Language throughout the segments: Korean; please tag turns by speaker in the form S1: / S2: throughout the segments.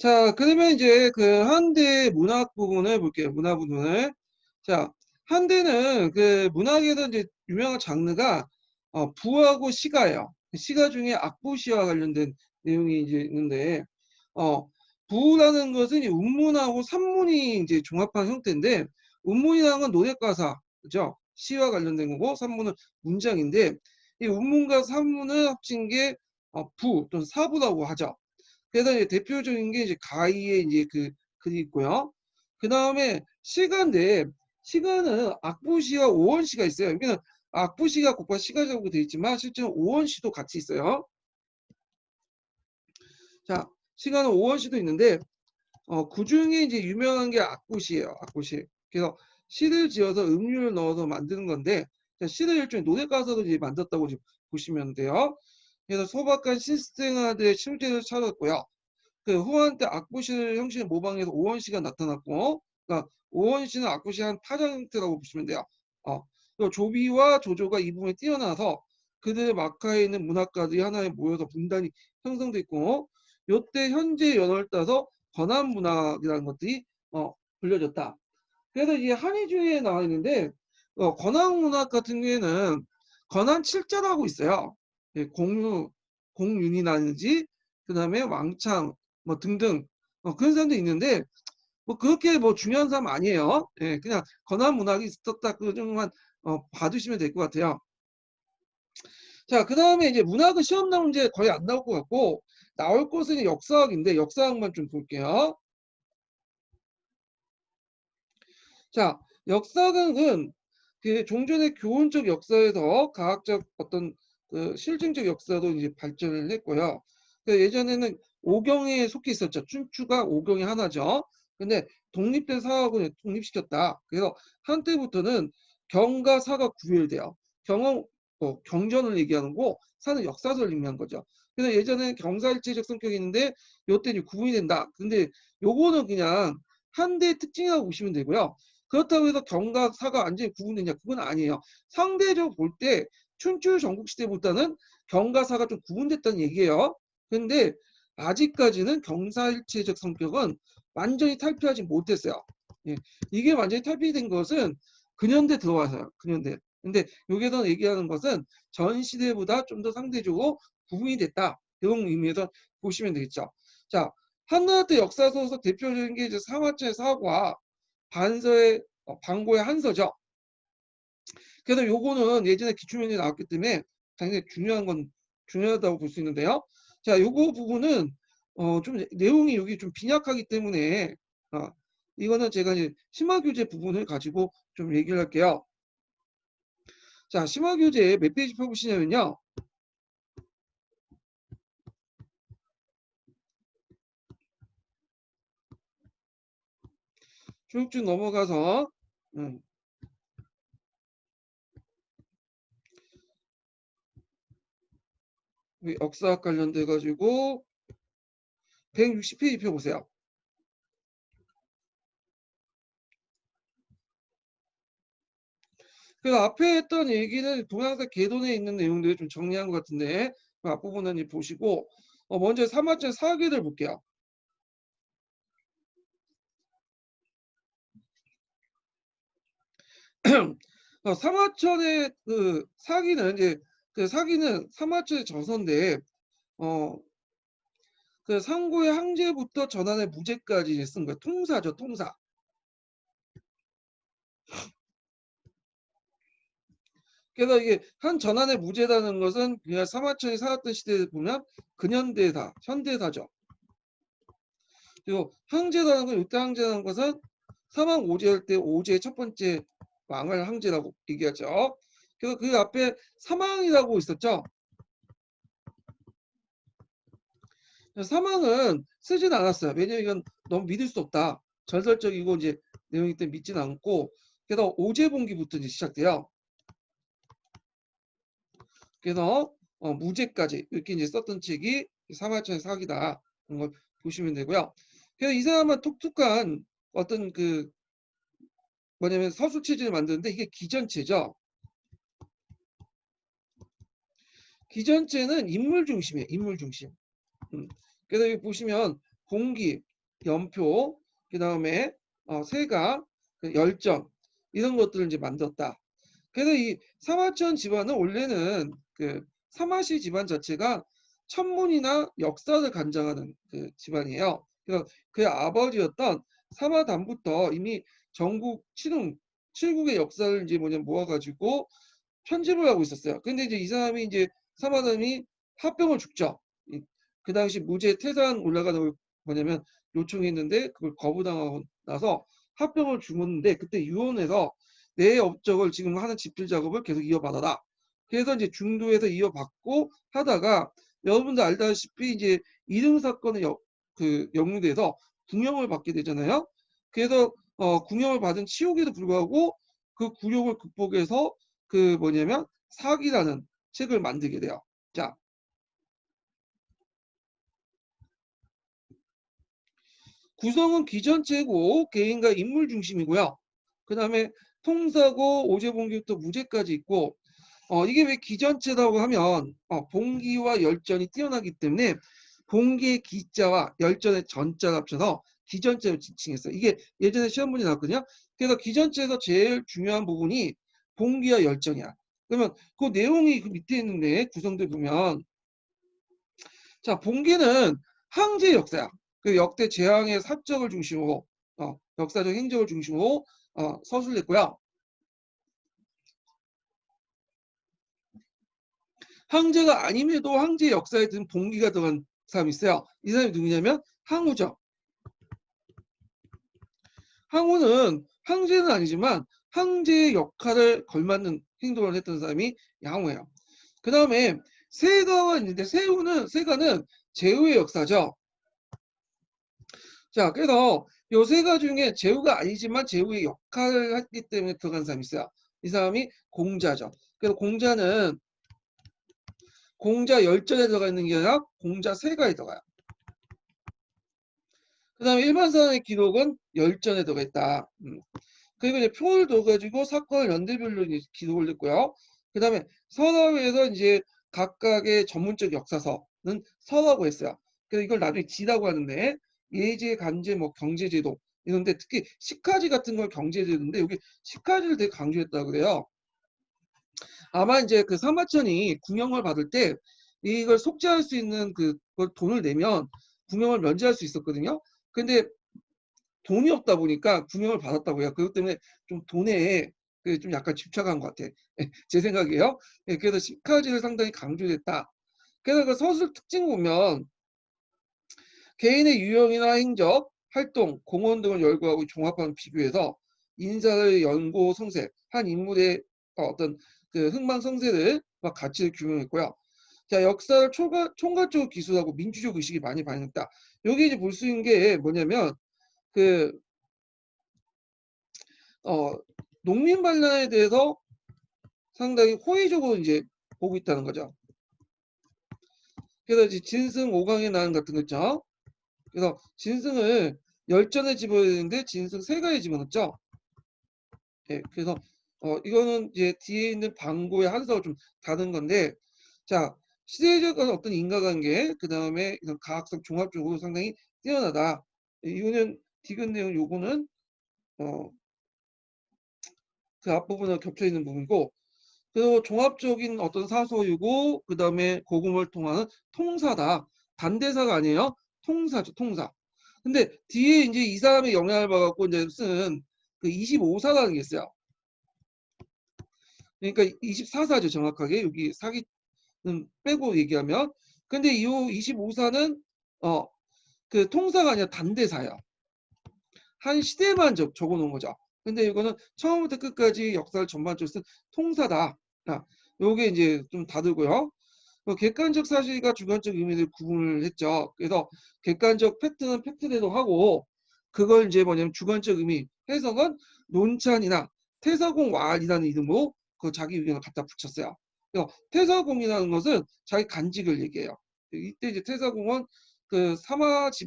S1: 자, 그러면 이제 그 한대 문학 부분을 볼게요. 문학 부분을. 자, 한대는 그 문학에서 이제 유명한 장르가 부하고 시가예요. 시가 중에 악보시와 관련된 내용이 이제 있는데, 어, 부라는 것은 이 운문하고 산문이 이제 종합한 형태인데, 운문이라는 건 노랫가사, 그죠? 시와 관련된 거고, 산문은 문장인데, 이 운문과 산문을 합친 게 부 또는 사부라고 하죠. 그래서 이제 대표적인 게 이제 가희의 이제 그 글이 있고요. 그 다음에 시가인데 시가는 악보시와 오원시가 있어요. 여기는 악보시가 곡과 시가적으로 되어 있지만 실제로 오원시도 같이 있어요. 자, 시가는 오원시도 있는데 그 중에 이제 유명한 게 악보시예요. 악보시. 그래서 시를 지어서 음률을 넣어서 만드는 건데 시를 일종의 노래 가사로 이제 만들었다고 보시면 돼요. 그래서 소박한 시스템화들의 실제를 찾았고요. 그 후한 때 악보시 형식을 모방해서 오원시가 나타났고, 그러니까 오원시는 악보시 한 파장 형태라고 보시면 돼요. 그리고 조비와 조조가 이 부분에 뛰어나서 그들의 마카에 있는 문학가들이 하나에 모여서 분단이 형성돼 있고, 요때 현재 연호를 따서 권한 문학이라는 것들이 불려졌다. 그래서 이게 한의주의에 나와 있는데 권한 문학 같은 경우에는 권한 칠자라고 있어요. 예, 공윤이라든지 그다음에 왕창 뭐 등등 그런 사람도 있는데 뭐 그렇게 뭐 중요한 사람 아니에요. 예, 그냥 권한 문학이 있었다 그 정도만 봐두시면 될 것 같아요. 자, 그 다음에 이제 문학은 시험 나온 문제 거의 안 나올 것 같고 나올 것은 역사학인데 역사학만 좀 볼게요. 자, 역사학은 그 종전의 교훈적 역사에서 과학적 어떤 그 실증적 역사도 이제 발전을 했고요. 그 예전에는 오경에 속해 있었죠. 춘추가 오경의 하나죠. 근데 독립된 사학을 독립시켰다. 그래서 한때부터는 경과 사가 구별돼요. 경은 경전을 얘기하는 거, 사는 역사서를 의미한 거죠. 그래서 예전에는 경사일체적 성격이 있는데 요때는 구분이 된다. 근데 요거는 그냥 한대의 특징이라고 보시면 되고요. 그렇다고 해서 경과 사가 완전히 구분되냐? 그건 아니에요. 상대적으로 볼 때 춘추 전국시대보다는 경과 사가 좀 구분됐다는 얘기예요. 근데 아직까지는 경사일체적 성격은 완전히 탈피하지 못했어요. 예. 이게 완전히 탈피된 것은 근현대 들어와서요. 근현대. 근데 여기서 얘기하는 것은 전 시대보다 좀 더 상대적으로 구분이 됐다. 이런 의미에서 보시면 되겠죠. 자, 한나라때 역사소설 대표적인 게 이제 사마천의 사과, 반서의 방고의 한서죠. 그래서 요거는 예전에 기출문제 나왔기 때문에 당연히 중요하다고 볼 수 있는데요. 자, 요거 부분은 좀 내용이 여기 좀 빈약하기 때문에 이거는 제가 이제 심화교재 부분을 가지고 좀 얘기를 할게요. 자, 심화교재 몇 페이지 펴보시냐면요. 쭉쭉 넘어가서 역사학 관련돼 가지고 160페이지 펴보세요. 그래서 앞에 했던 얘기는 동양사 개론에 있는 내용들을 좀 정리한 것 같은데 그 앞부분은 보시고 먼저 3화째 사기를 볼게요. 삼화천의 그 사기는 이제 그 사기는 삼화천의 저서인데 그 상고의 항제부터 전환의 무죄까지 쓴 거예요. 통사죠, 통사. 그래서 이게 한 전환의 무죄라는 것은 그냥 삼화천이 살았던 시대에 보면 근현대사, 현대사죠. 그리고 항제라는 건 이때 항제라는 것은 사망 오제할 때 오제의 첫 번째 왕을 항제라고 얘기하죠. 그래서 그 앞에 사망이라고 있었죠. 사망은 쓰진 않았어요. 왜냐면 이건 너무 믿을 수 없다. 전설적이고 이제 내용이기 때문에 믿지는 않고 그래서 오제봉기부터 이제 시작돼요. 그래서 무죄까지 이렇게 이제 썼던 책이 사마천의 사기다. 그런 걸 보시면 되고요. 그래서 이 사람은 독특한 어떤 그 뭐냐면 서술 체제를 만드는데 이게 기전체죠. 기전체는 인물 중심이에요. 인물 중심. 그래서 여기 보시면 공기, 연표, 그 다음에 세가, 그 열전 이런 것들을 이제 만들었다. 그래서 이 사마천 집안은 원래는 그 사마시 집안 자체가 천문이나 역사를 관장하는 그 집안이에요. 그래서 그의 아버지였던 사마담부터 이미 전국 칠국의 역사를 이제 뭐냐 모아가지고 편집을 하고 있었어요. 근데 이제 이 사람이 이제 사마담이 합병을 죽죠. 그 당시 무죄 태산 올라가는 걸 뭐냐면 요청했는데 그걸 거부당하고 나서 합병을 죽었는데 그때 유언해서 내 업적을 지금 하는 집필 작업을 계속 이어받아라. 그래서 이제 중도에서 이어받고 하다가 여러분들 알다시피 이제 이릉 사건의 그 영웅돼서 궁형을 받게 되잖아요. 그래서 궁형을 받은 치욕에도 불구하고 그 굴욕을 극복해서 그 뭐냐면 사기라는 책을 만들게 돼요. 자, 구성은 기전체고 개인과 인물 중심이고요. 그 다음에 통사고 오제봉기부터 무제까지 있고 이게 왜 기전체라고 하면 봉기와 열전이 뛰어나기 때문에 봉기의 기자와 열전의 전자를 합쳐서 기전체로 지칭했어요. 이게 예전에 시험 문제 나왔거든요. 그래서 기전체에서 제일 중요한 부분이 봉기와 열전이야. 그러면 그 내용이 그 밑에 있는데 구성들 보면 자 봉기는 항제 역사야. 그 역대 재앙의 사적을 중심으로 역사적 행적을 중심으로 서술했고요. 황제가 아님에도 황제 역사에 든 봉기가 들어간 사람이 있어요. 이 사람이 누구냐면 항우죠. 항우는 황제는 아니지만 황제의 역할을 걸맞는 행동을 했던 사람이 양우예요. 그 다음에 세가가 있는데 세가는 제후의 역사죠. 자, 그래서 요 세가 중에 제후가 아니지만 제후의 역할을 했기 때문에 들어간 사람이 있어요. 이 사람이 공자죠. 그래서 공자는 공자 열전에 들어가 있는 게 아니라 공자 세가에 들어가요. 그 다음에 일반 사람의 기록은 열전에 들어가 있다. 그리고 이제 표를 둬가지고 사건을 연대별로 기록을 했고요. 그 다음에 서라에서 이제 각각의 전문적 역사서는 서라고 했어요. 그래서 이걸 나중에 지라고 하는데 예제, 간제, 뭐 경제제도 이런데 특히 식가지 같은 걸 경제제도인데 여기 식가지를 되게 강조했다고 그래요. 아마 이제 그 사마천이 궁형을 받을 때 이걸 속죄할 수 있는 그걸 돈을 내면 궁형을 면제할 수 있었거든요. 근데 돈이 없다 보니까 궁형을 받았다고 해요. 그것 때문에 좀 돈에 좀 약간 집착한 것 같아. 제 생각이에요. 그래서 식가지를 상당히 강조했다. 그래서 그 서술 특징 보면 개인의 유형이나 행적, 활동, 공헌 등을 열거하고 종합하는 비교해서 인사의 연고 성세, 한 인물의 어떤 그 흥망 성세를 막 가치를 규명했고요. 자, 역사를 총괄적으로 기술하고 민주적 의식이 많이 반영했다. 여기 이제 볼 수 있는 게 뭐냐면 그 어, 농민 반란에 대해서 상당히 호의적으로 이제 보고 있다는 거죠. 그래서 이제 진승 오강의 난 같은 거 있죠. 그래서 진승을 열전에 집어넣는데 진승 세가에 집어넣었죠. 예, 그래서 이거는 이제 뒤에 있는 방고의 한서가 좀 다른 건데, 자 시대적 어떤 인과관계, 그 다음에 이런 과학적 종합적으로 상당히 뛰어나다. 이거는 디귿 내용 요거는 그 앞부분에 겹쳐 있는 부분이고, 그리고 종합적인 어떤 사소이고 그 다음에 고금을 통하는 통사다. 반대사가 아니에요. 통사죠, 통사. 근데 뒤에 이제 이 사람의 영향을 받아갖고 이제 쓴 그 25사라는 게 있어요. 그러니까 24사죠, 정확하게. 여기 사기는 빼고 얘기하면. 근데 이 25사는 그 통사가 아니라 단대사예요. 한 시대만 적어놓은 거죠. 근데 이거는 처음부터 끝까지 역사를 전반적으로 쓴 통사다. 요게 이제 좀 다르고요. 객관적 사실과 주관적 의미를 구분을 했죠. 그래서 객관적 팩트는 팩트대로 하고 그걸 이제 뭐냐면 주관적 의미 해석은 논찬이나 태서공왈이라는 이름으로 그 자기 의견을 갖다 붙였어요. 그래서 태서공이라는 것은 자기 간직을 얘기해요. 이때 이제 태서공은 그 사마시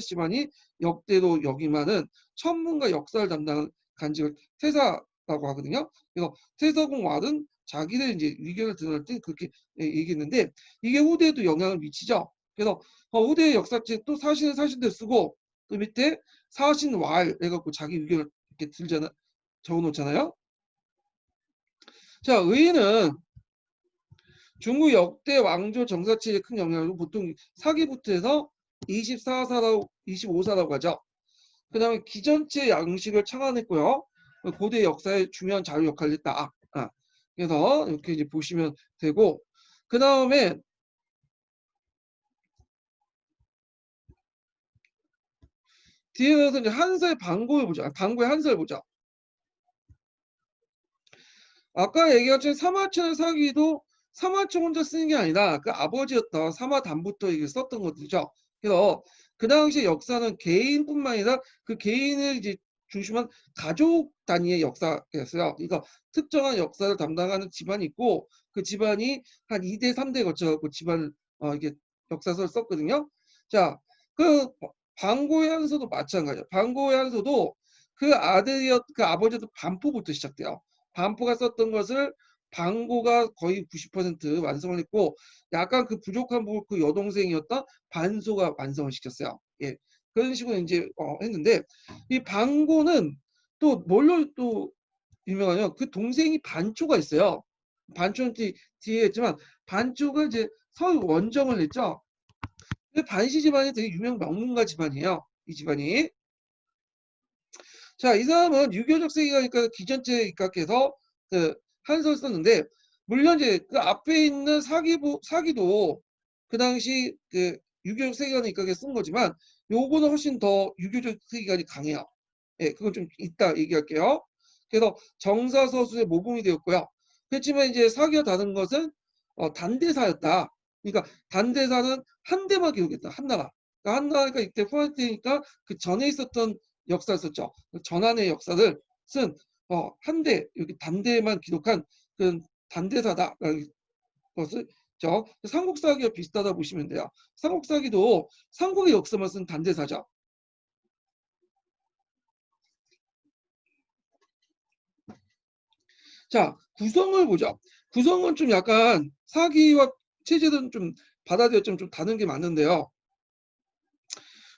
S1: 집안이 역대로 여기만은 천문과 역사를 담당하는 간직을 태사라고 하거든요. 그래서 태서공왈은 자기들 이제 의견을 드러낼 때 그렇게 얘기했는데 이게 후대에도 영향을 미치죠. 그래서 후대의 역사책 또 사실은 사실대로 쓰고 그 밑에 사신왈 해갖고 자기 의견을 이렇게 들잖아, 적어놓잖아요. 자, 의인은 중국 역대 왕조 정사치에 큰 영향을 보통 사기부터 해서 24사라고 25사라고 하죠. 그 다음에 기전체 양식을 창안했고요. 고대 역사에 중요한 자료 역할을 했다. 그래서 이렇게 이제 보시면 되고, 그 다음에 뒤에 가서 이제 한서의 방고를 보자. 방고의 한서를 보자. 아까 얘기한 것처럼 사마천의 사기도 사마천 혼자 쓰는 게 아니라 그 아버지였던 사마담부터 이게 썼던 것이죠. 그래서 그 당시 역사는 개인뿐만 아니라 그 개인을 이제 중심한 가족 단위의 역사였어요. 그러니까 특정한 역사를 담당하는 집안이 있고 그 집안이 한 2대 3대 거쳐갖고 집안 이게 역사서를 썼거든요. 자, 그 방고의 한서도 마찬가지예요. 방고의 한서도 그 아버지도 반포부터 시작돼요. 반포가 썼던 것을 방고가 거의 90% 완성을 했고 약간 그 부족한 부분 그 여동생이었던 반소가 완성을 시켰어요. 예. 그런 식으로 이제 했는데 이 방고는 또 뭘로 또 유명하냐? 그 동생이 반초가 있어요. 반초는 뒤에 했지만 반초가 이제 서울 원정을 냈죠. 반시 집안이 되게 유명 명문가 집안이에요. 이 집안이. 자, 이 사람은 유교적 세계가니까 기전체에 입각해서 그 한서를 썼는데 물론 이제 그 앞에 있는 사기도 그 당시 그 유교적 세계관에 입각해서 쓴 거지만 요거는 훨씬 더 유교적 세계관이 강해요. 예, 그건 좀 이따 얘기할게요. 그래서 정사서수의 모범이 되었고요. 그렇지만 이제 사기와 다른 것은 단대사였다. 그러니까 단대사는 한 대만 기록했다. 한나라. 그러니까 한나라가 이때 후한 때니까 그 전에 있었던 역사를 썼죠. 전환의 역사를 쓴 한 대, 여기 단대만 기록한 그 단대사다라는 것을 삼국사기와 비슷하다 보시면 돼요. 삼국사기도 삼국의 역사만 쓴 단대사죠. 자, 구성을 보죠. 구성은 좀 약간 사기와 체제는 좀 받아들여 좀 다른 게 많은데요.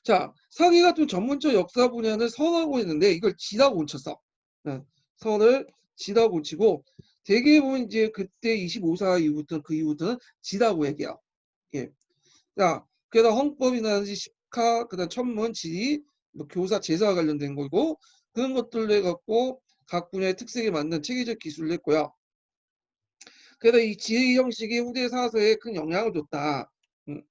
S1: 자, 사기 같은 전문적 역사 분야는 선하고 있는데 이걸 지라고 훔쳤어. 선을 지라고 훔치고 대개 보면 이제 그때 25사 이후부터 그 이후부터는 지라고 얘기해요. 예. 자, 그래서 헌법이라든지 식하, 그다음 천문, 지리, 뭐 교사, 제사와 관련된 거고 그런 것들을 갖고 각 분야의 특색에 맞는 체계적 기술을 냈고요. 그래서 이 지혜 형식이 후대 사서에 큰 영향을 줬다. 음.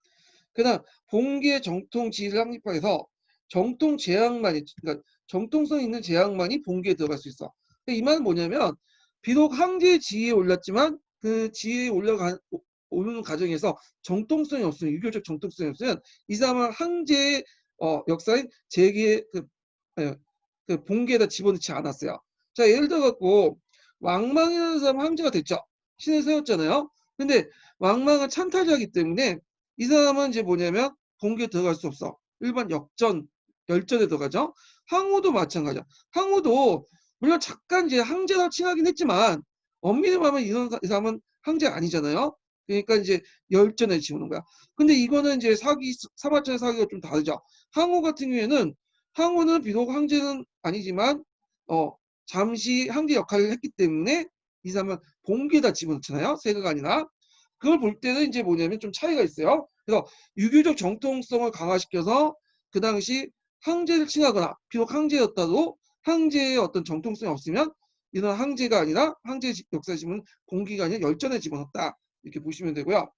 S1: 그다음 봉기의 정통 지혜를 확립해서 정통 제약만이 그러니까 정통성 있는 제약만이 봉기에 들어갈 수 있어. 이 말은 뭐냐면 비록 항제의 지위에 올랐지만 그 지위에 오르는 과정에서 정통성이 없으면 유교적 정통성이 없으면 이 사람은 항제의 역사인 제기의 그 봉기에다 집어넣지 않았어요. 자, 예를 들어 갖고 왕망이라는 사람 항제가 됐죠. 신을 세웠잖아요. 근데 왕망은 찬탈자이기 때문에 이 사람은 이제 뭐냐면 봉기에 들어갈 수 없어. 일반 열전에 들어가죠. 항우도 마찬가지야. 항우도 물론 잠깐 이제 항제라고 칭하긴 했지만 엄밀히 말하면 이 사람은 항제가 아니잖아요. 그러니까 이제 열전에 지우는 거야. 근데 이거는 이제 사마천의 사기가 좀 다르죠. 항우 같은 경우에는 항우는 비록 항제는 아니지만 어 잠시 항제 역할을 했기 때문에 이 사람은 봉기에다 집어넣잖아요. 세가가 아니라. 그걸 볼 때는 이제 뭐냐면 좀 차이가 있어요. 그래서 유교적 정통성을 강화시켜서 그 당시 항제를 칭하거나 비록 항제였다도 항제의 어떤 정통성이 없으면 이런 항제가 아니라 항제 역사에 지면 봉기가 아니라 열전에 집어넣었다. 이렇게 보시면 되고요.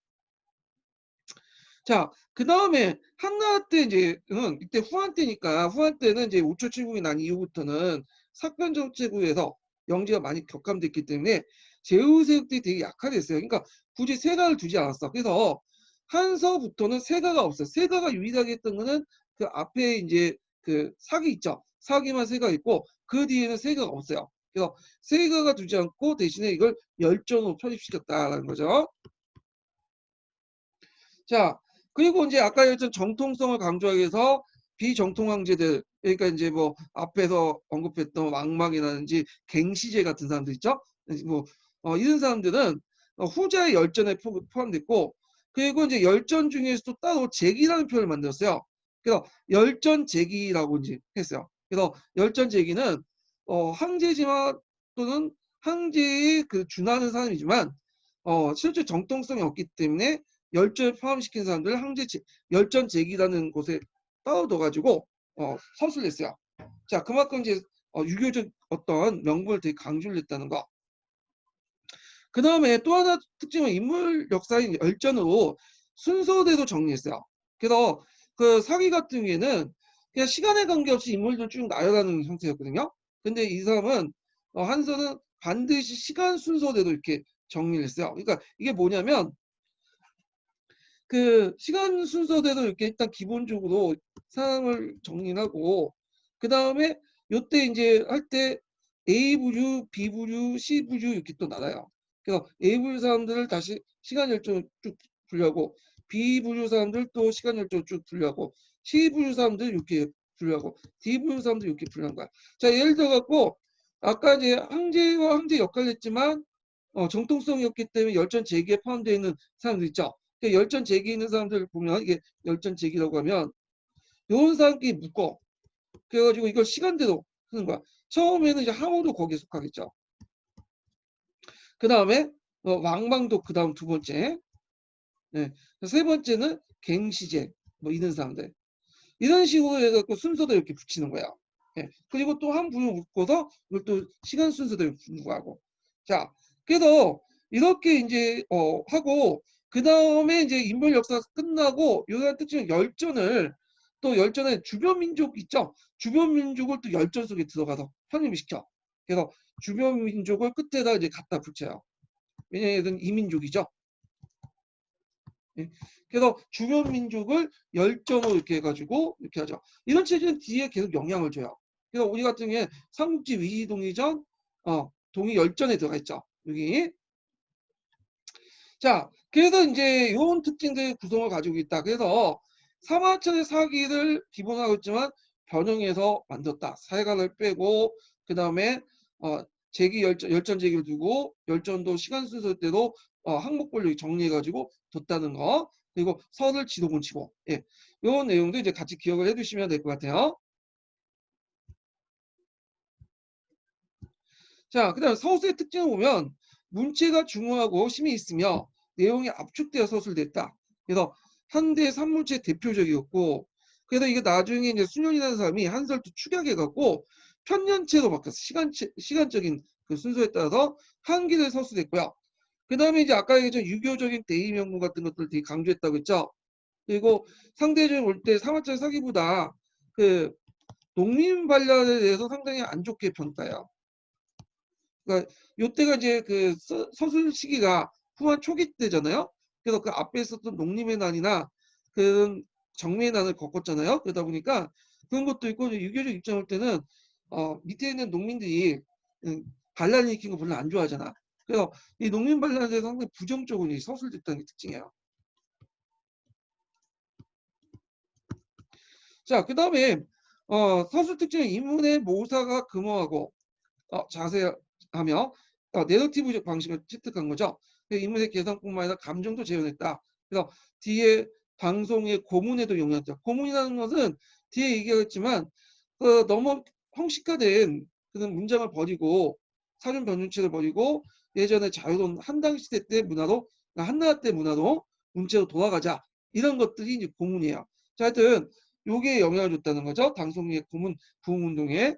S1: 자, 그 다음에 한나라 때 이제는 이때 후한 때니까 후한 때는 이제 우초 칠국이 난 이후부터는 사건 정책구에서 영지가 많이 격감됐기 때문에 제후 세력들이 되게 약화됐어요. 그러니까 굳이 세가를 두지 않았어. 그래서 한서부터는 세가가 없어요. 세가가 유일하게 했던 거는 그 앞에 이제 그 사기 있죠. 사기만 세가 있고 그 뒤에는 세가가 없어요. 그래서 세가가 두지 않고 대신에 이걸 열전으로 편입시켰다라는 거죠. 자, 그리고 이제 아까 얘기했던 정통성을 강조하기 위해서 비정통 황제들, 그러니까 이제 뭐 앞에서 언급했던 왕망이라든지 갱시제 같은 사람들 있죠? 뭐 이런 사람들은 후자의 열전에 포함됐고, 그리고 이제 열전 중에서도 따로 제기라는 표현을 만들었어요. 그래서 열전제기라고 이제 했어요. 그래서 열전제기는 항제지만 또는 항제에 그 준하는 사람이지만 실제 정통성이 없기 때문에 열전을 포함시킨 사람들을 열전제기라는 곳에 따로둬가지고 서술을 했어요. 자, 그만큼 이제 유교적 어떤 명분을 되게 강조를 했다는 거. 그 다음에 또 하나 특징은 인물 역사인 열전으로 순서대로 정리했어요. 그래서 그 사기 같은 경우에는 그냥 시간에 관계없이 인물들 쭉 나열하는 형태였거든요. 근데 이 사람은 한서는 반드시 시간 순서대로 이렇게 정리를 했어요. 그러니까 이게 뭐냐면 그 시간 순서대로 이렇게 일단 기본적으로 사람을 정리하고 그 다음에 요때 이제 할 때 A 부류, B 부류, C 부류 이렇게 또 나눠요. 그래서 A 부류 사람들을 다시 시간 열정을 쭉 분류하고 B 부류 사람들 또 시간 열정을 쭉 분류하고 C 부류 사람들 이렇게 분류하고 D 부류 사람들 이렇게 분류한 거야. 자, 예를 들어 갖고 아까 이제 항제와 항제 역할을 했지만 정통성이 없기 때문에 열전 재기에 포함되어 있는 사람들 있죠. 열전 재기 있는 사람들 보면 이게 열전 재기라고 하면 이런 사람끼리 묶어. 그래가지고 이걸 시간대로 쓰는 거야. 처음에는 이제 항우도 거기에 속하겠죠. 그 다음에 왕방도 그 다음 두 번째. 네. 세 번째는 갱시제 뭐 이런 사람들. 이런 식으로 해갖고 순서도 이렇게 붙이는 거야. 네. 그리고 또 한 분을 묶어서 이걸 또 시간 순서대로 붙는 거하고. 자, 그래서 이렇게 이제 하고 그 다음에 이제 인물 역사가 끝나고 요한 특징은 열전을 또 열전에 주변 민족 있죠. 주변 민족을 또 열전 속에 들어가서 편입시켜. 그래서 주변 민족을 끝에다 이제 갖다 붙여요. 왜냐하면 이민족이죠. 예. 그래서 주변 민족을 열전으로 이렇게 해가지고 이렇게 하죠. 이런 체제는 뒤에 계속 영향을 줘요. 그래서 우리 같은 경우에 삼국지 위기동의전, 동의 열전에 들어가 있죠. 여기. 자, 그래서 이제 이런 특징들의 구성을 가지고 있다. 그래서 사마천의 사기를 기본하고 있지만 변형해서 만들었다. 사회관을 빼고 그 다음에 제기 열전 제기를 두고 열전도 시간 순서대로 항목별로 정리해가지고 뒀다는 거. 그리고 선을 지도군 치고 예, 이런 내용도 이제 같이 기억을 해두시면 될 것 같아요. 자, 그 다음 서술의 특징을 보면 문체가 중후하고 심이 있으며 내용이 압축되어 서술됐다. 그래서 현대 산문체 대표적이었고 그래서 이게 나중에 이제 순현이라는 사람이 한설도 축약해갖고 편년체로 바뀌었어. 시간적인 그 순서에 따라서 한기를 서술했고요. 그 다음에 이제 아까 얘기했던 유교적인 대의명분 같은 것들을 되게 강조했다고 했죠. 그리고 상대적으로 볼 때 사마천 사기보다 그 농민 관련에 대해서 상당히 안 좋게 평가해요. 그러니까 요때가 이제 그 서술 시기가 후한 초기 때잖아요. 그래서 그 앞에 있었던 농림의 난이나 그런 정미의 난을 겪었잖아요. 그러다 보니까 그런 것도 있고 유교적 입장 볼 때는 밑에 있는 농민들이 반란을 일으킨 거 별로 안 좋아하잖아. 그래서 이 농민 반란에 대해서 상당히 부정적으로 서술됐다는 게 특징이에요. 자, 그 다음에 서술 특징은 인문의 모사가 금호하고 자세하며 내러티브적 방식을 채택한 거죠. 인물의 개성뿐만 아니라 감정도 재현했다. 그래서 뒤에 방송의 고문에도 영향했다. 고문이라는 것은 뒤에 얘기하겠지만 너무 형식화된 그런 문장을 버리고 사륜 변준체를 버리고 예전에 자유로운 한당 시대 때 문화로 한나라 때 문화로 문체로 돌아가자 이런 것들이 이제 고문이에요. 자, 하여튼 요게 영향을 줬다는 거죠. 당송의 고문 부흥운동에.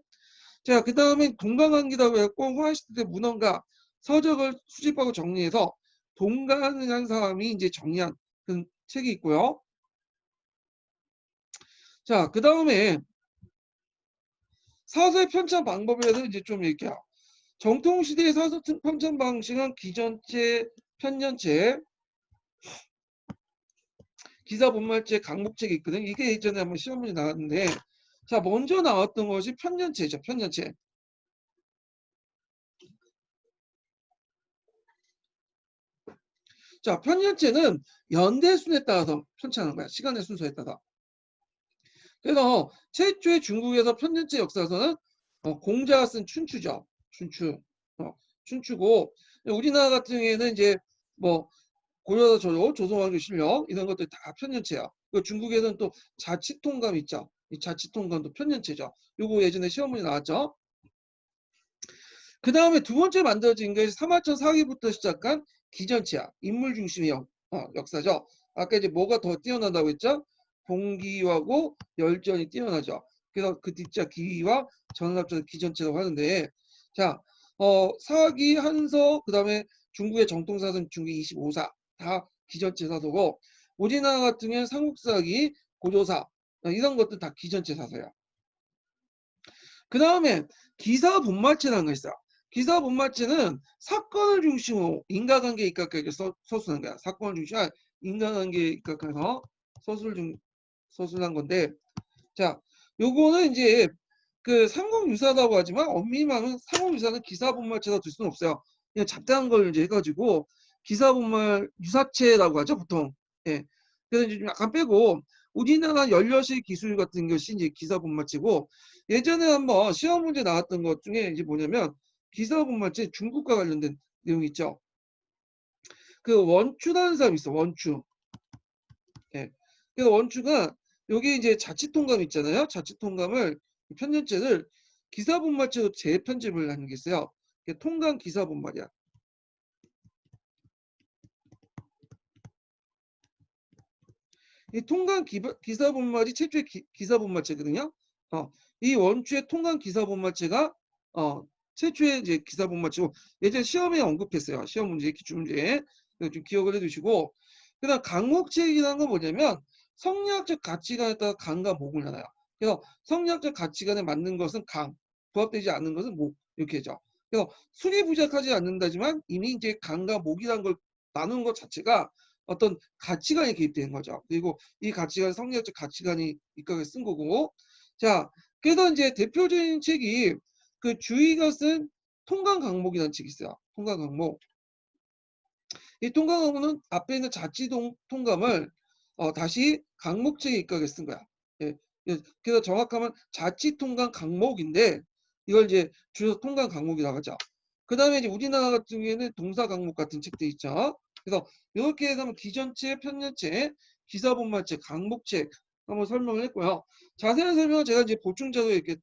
S1: 자, 그 다음에 동강한기라고 했고 호환시대 때 문헌가 서적을 수집하고 정리해서 동강을 한 사람이 이제 정리한 그런 책이 있고요. 자, 그 다음에 사서의 편찬 방법에 대해서 이제 좀 얘기해요. 정통시대의 사서 편찬 방식은 기전체, 편년체, 기사본말체, 강목책이 있거든. 이게 예전에 한번 시험문제 나왔는데 자, 먼저 나왔던 것이 편년체죠. 편년체. 자, 편년체는 연대순에 따라서 편찬하는 거야. 시간의 순서에 따라. 그래서 최초의 중국에서 편년체 역사에서는 공자가 쓴 춘추죠. 춘추. 춘추고 우리나라 같은 경우에는 이제 뭐 고려서 조선왕조 실력 이런 것들 다 편년체야. 그 중국에는 또 자치통감 있죠. 이 자치통감도 편년체죠. 요거 예전에 시험 문제 나왔죠. 그 다음에 두 번째 만들어진 것이 3하천 사기부터 시작한 기전체야. 인물 중심의 역사죠. 아까 이제 뭐가 더 뛰어나다고 했죠? 봉기하고 열전이 뛰어나죠. 그래서 그 뒷자 기와 전을 합쳐서 기전체라고 하는데, 자, 사기, 한서, 그 다음에 중국의 정통사는 중국 25사 다 기전체 사서고, 우리나라 같은 경우는 삼국사기, 고조사 이런 것들 다 기전체 사서야. 그 다음에 기사 본말체라는 거 있어요. 기사 본말체는 사건을 중심으로 인과관계에 입각하게 서술하는 거야. 사건을 중심으로 인과관계에 입각해서 서술한 건데, 자, 요거는 이제 그 삼국유사라고 하지만 엄밀히 말하면 삼국유사는 기사 본말체라고 둘 수는 없어요. 그냥 잡다한 걸 이제 해가지고 기사 본말 유사체라고 하죠, 보통. 예. 그래서 이제 좀 약간 빼고 우리나라 연려실 기술 같은 것이 이제 기사 본말체고, 예전에 한번 시험 문제 나왔던 것 중에 이제 뭐냐면 기사 본말체 중국과 관련된 내용이 있죠. 그 원추라는 사람이 있어, 원추. 예. 그래서 원추가 여기 이제 자치통감 있잖아요. 자치통감을 편년체를 기사본말체로 재편집을 하는 게 있어요. 통감 기사본말이야. 이 통감 기사본말이 최초의 기사본말체거든요. 이 원추의 통감 기사본말체가 최초의 이제 기사본말체고, 예전에 시험에 언급했어요. 시험 문제, 기출문제에. 좀 기억을 해두시고, 그다음 강목책이라는 건 뭐냐면 성리학적 가치관에 따라 강과 목을 나눠요. 그래서 성리학적 가치관에 맞는 것은 강, 부합되지 않는 것은 목, 이렇게 하죠. 그래서 술이 부족하지 않는다지만 이미 이제 강과 목이라는 걸 나누는 것 자체가 어떤 가치관이 개입되는 거죠. 그리고 이 가치관, 성리학적 가치관이 입각에 쓴 거고. 자, 그래서 이제 대표적인 책이 그 주의가 쓴 통강 강목이라는 책이 있어요. 통강 강목. 이 통감 강목은 앞에 있는 통감을 다시 강목체에 입각해 쓴 거야. 예. 그래서 정확하면 자치통감 강목인데 이걸 이제 줄여서 통감 강목이라고 하죠. 그 다음에 이제 우리나라 같은 경우에는 동사 강목 같은 책도 있죠. 그래서 이렇게 해서 기전체, 편년체, 기사본말체, 강목책 한번 설명을 했고요. 자세한 설명은 제가 이제 보충 자료에 이렇게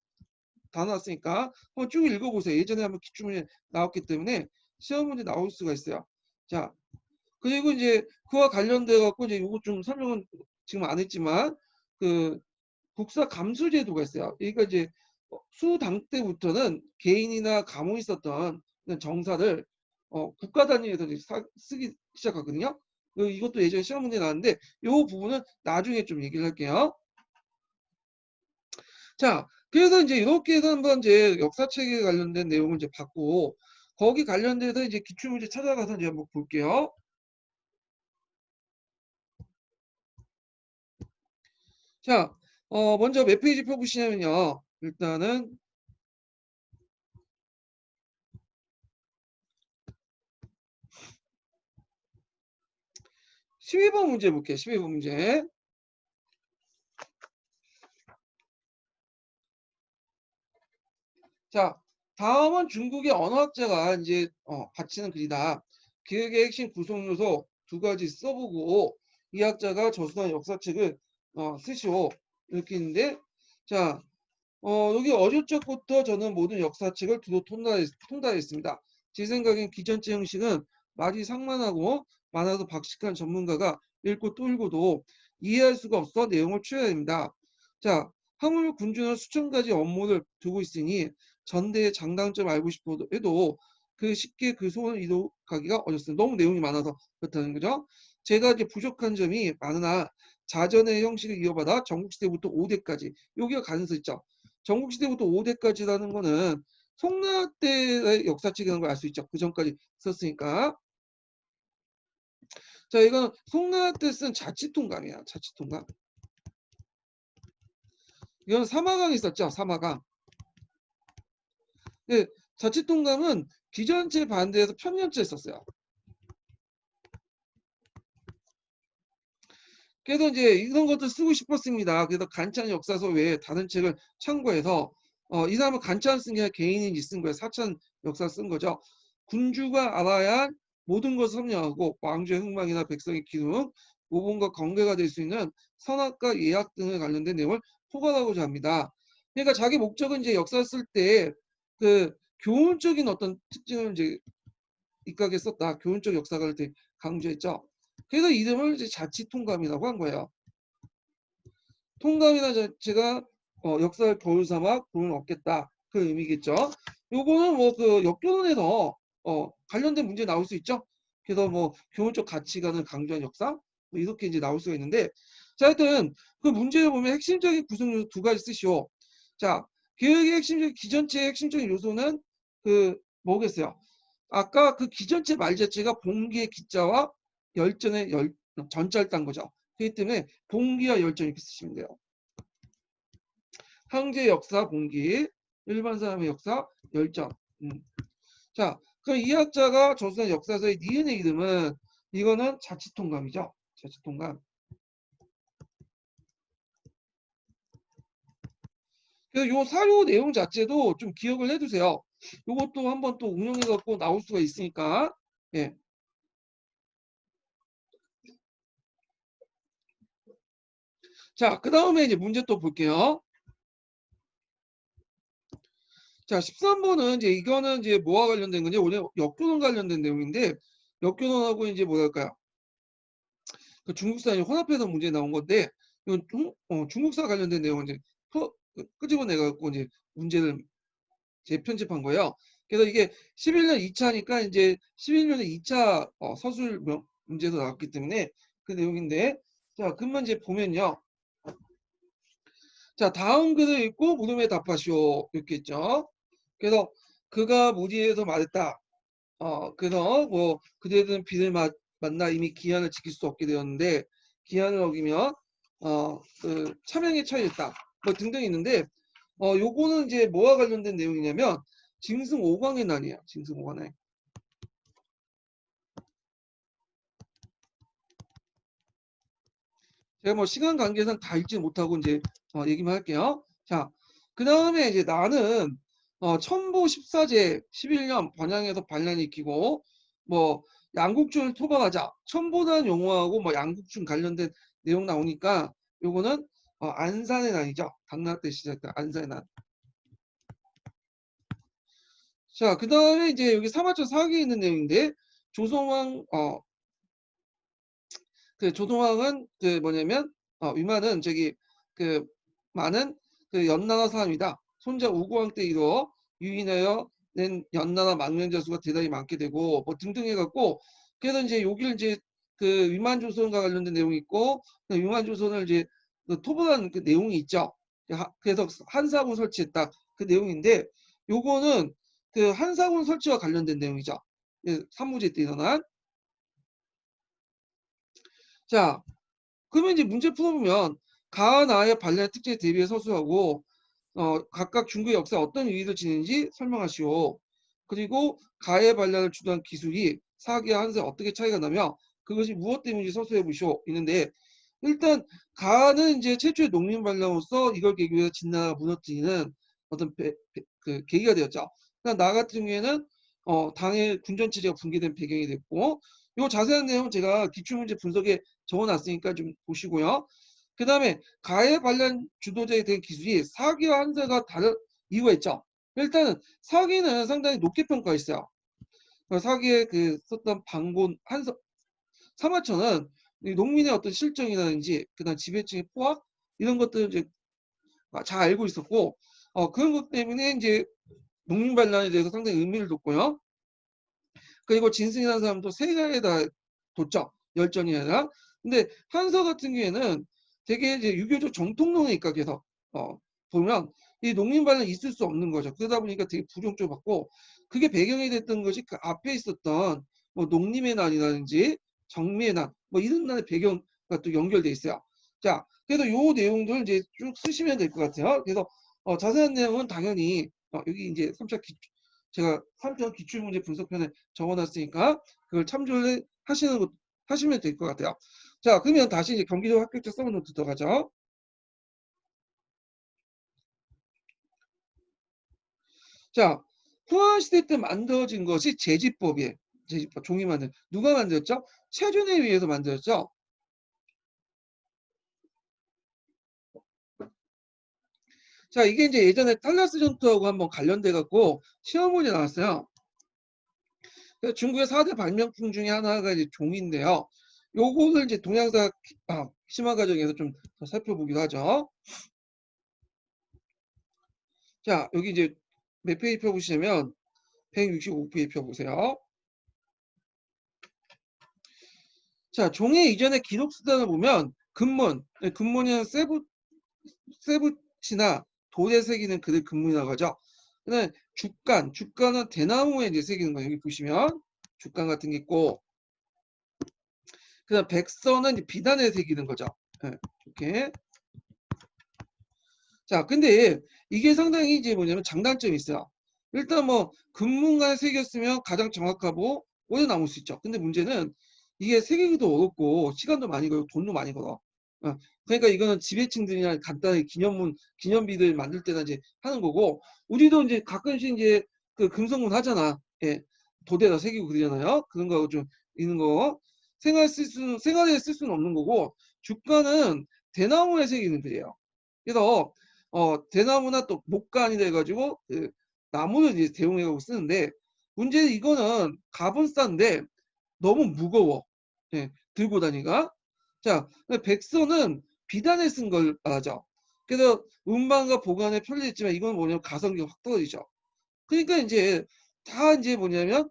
S1: 다 나왔으니까 한번 쭉 읽어보세요. 예전에 한번 기출문제 나왔기 때문에 시험 문제 나올 수가 있어요. 자, 그리고 이제 그와 관련돼 갖고 이제 요거 좀 설명은 지금 안 했지만 그 국사 감수 제도가 있어요. 그러니까 이제 수당 때부터는 개인이나 가문이 썼던 정사를 국가 단위에서 쓰기 시작하거든요. 이것도 예전에 시험 문제 나왔는데 요 부분은 나중에 좀 얘기를 할게요. 자, 그래서 이제 이렇게 해서 한번 이제 역사책에 관련된 내용을 이제 봤고, 거기 관련돼서 이제 기출문제 찾아가서 이제 한번 볼게요. 자, 먼저 몇 페이지 펴보시냐면요. 일단은 12번 문제 볼게요. 12번 문제. 자, 다음은 중국의 언어학자가 이제 바치는 글이다. 기획의 핵심 구성 요소 두 가지 써보고 이 학자가 저술한 역사책을 쓰시오. 이렇게 있는데, 자, 여기 어릴 적부터 저는 모든 역사책을 두루 통달했습니다. 제 생각엔 기전체 형식은 말이 상만하고 많아도 박식한 전문가가 읽고 또 읽어도 이해할 수가 없어 내용을 추려야 됩니다. 자, 화물 군주는 수천 가지 업무를 두고 있으니 전대의 장단점을 알고 싶어 해도 그 쉽게 그 소원을 이룩하기가 어렵습니다. 너무 내용이 많아서 그렇다는 거죠. 제가 이제 부족한 점이 많으나 자전의 형식을 이어받아 전국시대부터 5대까지 여기가 가능성 있죠. 전국시대부터 5대까지라는 거는 송나라 때의 역사책이라는 걸 알 수 있죠. 그 전까지 썼으니까. 자, 이건 송나라 때 쓴 자치통감이야. 자치통감. 이건 사마강이 있었죠. 사마강. 네, 자치통감은 기전체 반대해서 편년체 썼어요. 그래서 이제 이런 것도 쓰고 싶었습니다. 그래서 간찬 역사서 외에 다른 책을 참고해서 이 사람은 간찬 쓴 게 아니라 개인이 쓴 거예요. 사천 역사 쓴 거죠. 군주가 알아야 할 모든 것을 섭렵하고 왕조의 흥망이나 백성의 기능, 모범과 관계가 될 수 있는 선악과 예악 등에 관련된 내용을 포괄하고자 합니다. 그러니까 자기 목적은 이제 역사 쓸 때 그 교훈적인 어떤 특징을 이제 입각에 썼다. 교훈적 역사관을 되게 강조했죠. 그래서 이름을 이제 자치통감이라고 한 거예요. 통감이나 자체가 역사를 겨울 삼아 교훈을 얻겠다. 그 의미겠죠. 요거는 뭐 그 역교훈에서 관련된 문제 나올 수 있죠. 그래서 뭐 교훈적 가치관을 강조한 역사 뭐 이렇게 이제 나올 수가 있는데 자 하여튼 그 문제를 보면 핵심적인 구성 요소 두 가지 쓰시오. 자 교육의 핵심적인 기전체의 핵심적인 요소는 그 뭐겠어요. 아까 그 기전체 말 자체가 봉기의 기자와 열전의 전자를 딴 거죠. 그렇기 때문에 봉기와 열전 이렇게 쓰시면 돼요. 황제 역사 봉기, 일반 사람의 역사 열전. 자, 그럼 이 학자가 조선의 역사서의 니은의 이름은 이거는 자치통감이죠. 자치통감. 그래서 요 사료 내용 자체도 좀 기억을 해두세요. 요것도 한번 또 응용해갖고 나올 수가 있으니까. 예. 자, 그 다음에 이제 문제 또 볼게요. 자, 13번은 이제 이거는 이제 뭐와 관련된 건지 오늘 역교론 관련된 내용인데 역교론하고 이제 뭐랄까요? 그 중국사 혼합해서 문제 나온 건데 이건 중국사 관련된 내용을 이제 끄집어내 갖고 이제 문제를 재편집한 거예요. 그래서 이게 11년 2차니까 이제 11년에 2차 서술 문제도 나왔기 때문에 그 내용인데 자, 그러면 이제 보면요. 자, 다음 글을 읽고 물음에 답하시오. 이렇게 있죠. 그래서 그가 무리해서 말했다. 그래서 뭐 그대들은 비를 만나 이미 기한을 지킬 수 없게 되었는데 기한을 어기면 그 차명에 처해졌다. 뭐 등등 있는데 요거는 이제 뭐와 관련된 내용이냐면 징승 5광의 난이에요. 징승 5광의. 제가 뭐 시간 관계상 다 읽지 못하고 이제 얘기만 할게요. 자, 그 다음에 이제 나는 천보 14제 11년 번양에서 반란을 일으키고 뭐 양국준을 토벌하자. 천보단 용어하고 뭐 양국준 관련된 내용 나오니까 요거는 안산의 난이죠. 당나라 때 시작된 안산의 난. 자, 그 다음에 이제 여기 사마천 사기에 있는 내용인데 조선왕 그 조동왕은 그 뭐냐면 위만은 저기 그 많은 그 연나라 사람이다. 손자 우구왕 때 이루어 유인하여 낸 연나라 망명자 수가 대단히 많게 되고 뭐 등등 해갖고 그래서 이제 여기를 이제 그 위만조선과 관련된 내용이 있고 그 위만조선을 이제 그 토벌한 그 내용이 있죠. 그래서 한사군 설치했다 그 내용인데 요거는 그 한사군 설치와 관련된 내용이죠. 산무제 때 일어난 자 그러면 이제 문제 풀어보면 가와 나의 발랄 특징에 대비해 서술하고 각각 중국의 역사에 어떤 의의를 지니는지 설명하시오. 그리고 가의 발랄을 주도한 기술이 사기와 한세 어떻게 차이가 나며 그것이 무엇 때문인지 서술해 보시오. 있는데 일단 가는 이제 최초의 농민 발랄로서 이걸 계기로 해서 진나라가 무너뜨리는 어떤 그 계기가 되었죠. 그러니까 나 같은 경우에는 당의 군전 체제가 붕괴된 배경이 됐고 이 자세한 내용 제가 기출문제 분석에 적어놨으니까 좀 보시고요. 그 다음에 가해 관련 주도자에 대한 기술이 사기와 한세가 다른 이유가 있죠. 일단은 사기는 상당히 높게 평가했어요. 사기에 그 썼던 방곤 한서 사마천은 농민의 어떤 실정이라든지 그다음 지배층의 포악 이런 것들을 이제 잘 알고 있었고 그런 것 때문에 이제 농민 반란에 대해서 상당히 의미를 뒀고요. 그리고 진승이라는 사람도 세가에다 뒀죠. 열전이 아니라. 근데 한서 같은 경우에는 되게 이제 유교적 정통론에 입각해서 보면 이 농민반은 있을 수 없는 거죠. 그러다 보니까 되게 부정적으로 받고 그게 배경이 됐던 것이 그 앞에 있었던 뭐 농림의 난이라든지 정미의 난, 뭐 이런 난의 배경과 또 연결돼 있어요. 자, 그래서 요 내용들 이제 쭉 쓰시면 될 것 같아요. 그래서 자세한 내용은 당연히 여기 이제 3차 제가 3편 기출문제 분석편에 적어놨으니까 그걸 참조를 하시면 될 것 같아요. 자, 그러면 다시 이제 경기도 합격자 서브노트 들어가죠. 자, 후한시대 때 만들어진 것이 제지법이에요. 제지법, 종이 만든. 누가 만들었죠? 체준에 의해서 만들었죠. 자, 이게 이제 예전에 탈라스 전투하고 한번 관련돼 갖고 시험 문제 나왔어요. 중국의 4대 발명품 중에 하나가 이제 종인데요. 요거를 이제 동양사 심화 과정에서 좀 더 살펴보기로 하죠. 자, 여기 이제 몇 페이지 펴보시면 165페이지 펴보세요. 자, 종이 이전의 기록 수단을 보면 금문, 금문이는 세부치나 돌에 새기는 글을 금문이라고 하죠. 그다음에 죽간은 대나무에 이제 새기는 거예요. 여기 보시면 죽간 같은 게 있고, 그다음 백선은 이제 비단에 새기는 거죠. 네, 이렇게. 자, 근데 이게 상당히 이제 뭐냐면 장단점이 있어요. 일단 뭐 금문간에 새겼으면 가장 정확하고 오래 남을 수 있죠. 근데 문제는 이게 새기기도 어렵고 시간도 많이 걸고 돈도 많이 걸어. 그러니까 이거는 지배층들이나 간단하게 기념비들 만들 때나 이제 하는 거고, 우리도 이제 가끔씩 이제 그 금속문 하잖아. 예. 도대에다 새기고 그러잖아요. 그런 거하고 좀 있는 거. 생활에 쓸 수는 없는 거고, 주가는 대나무에 새기는 글이에요. 그래서 대나무나 또 목간이 돼가지고 그 나무를 이제 대용해가고 쓰는데, 문제는 이거는 값은 싼데 너무 무거워. 예, 들고 다니가. 자, 백선은 비단에 쓴 걸 말하죠. 그래서 운반과 보관에 편리했지만 이건 뭐냐면 가성비가 확 떨어지죠. 그러니까 이제 다 이제 뭐냐면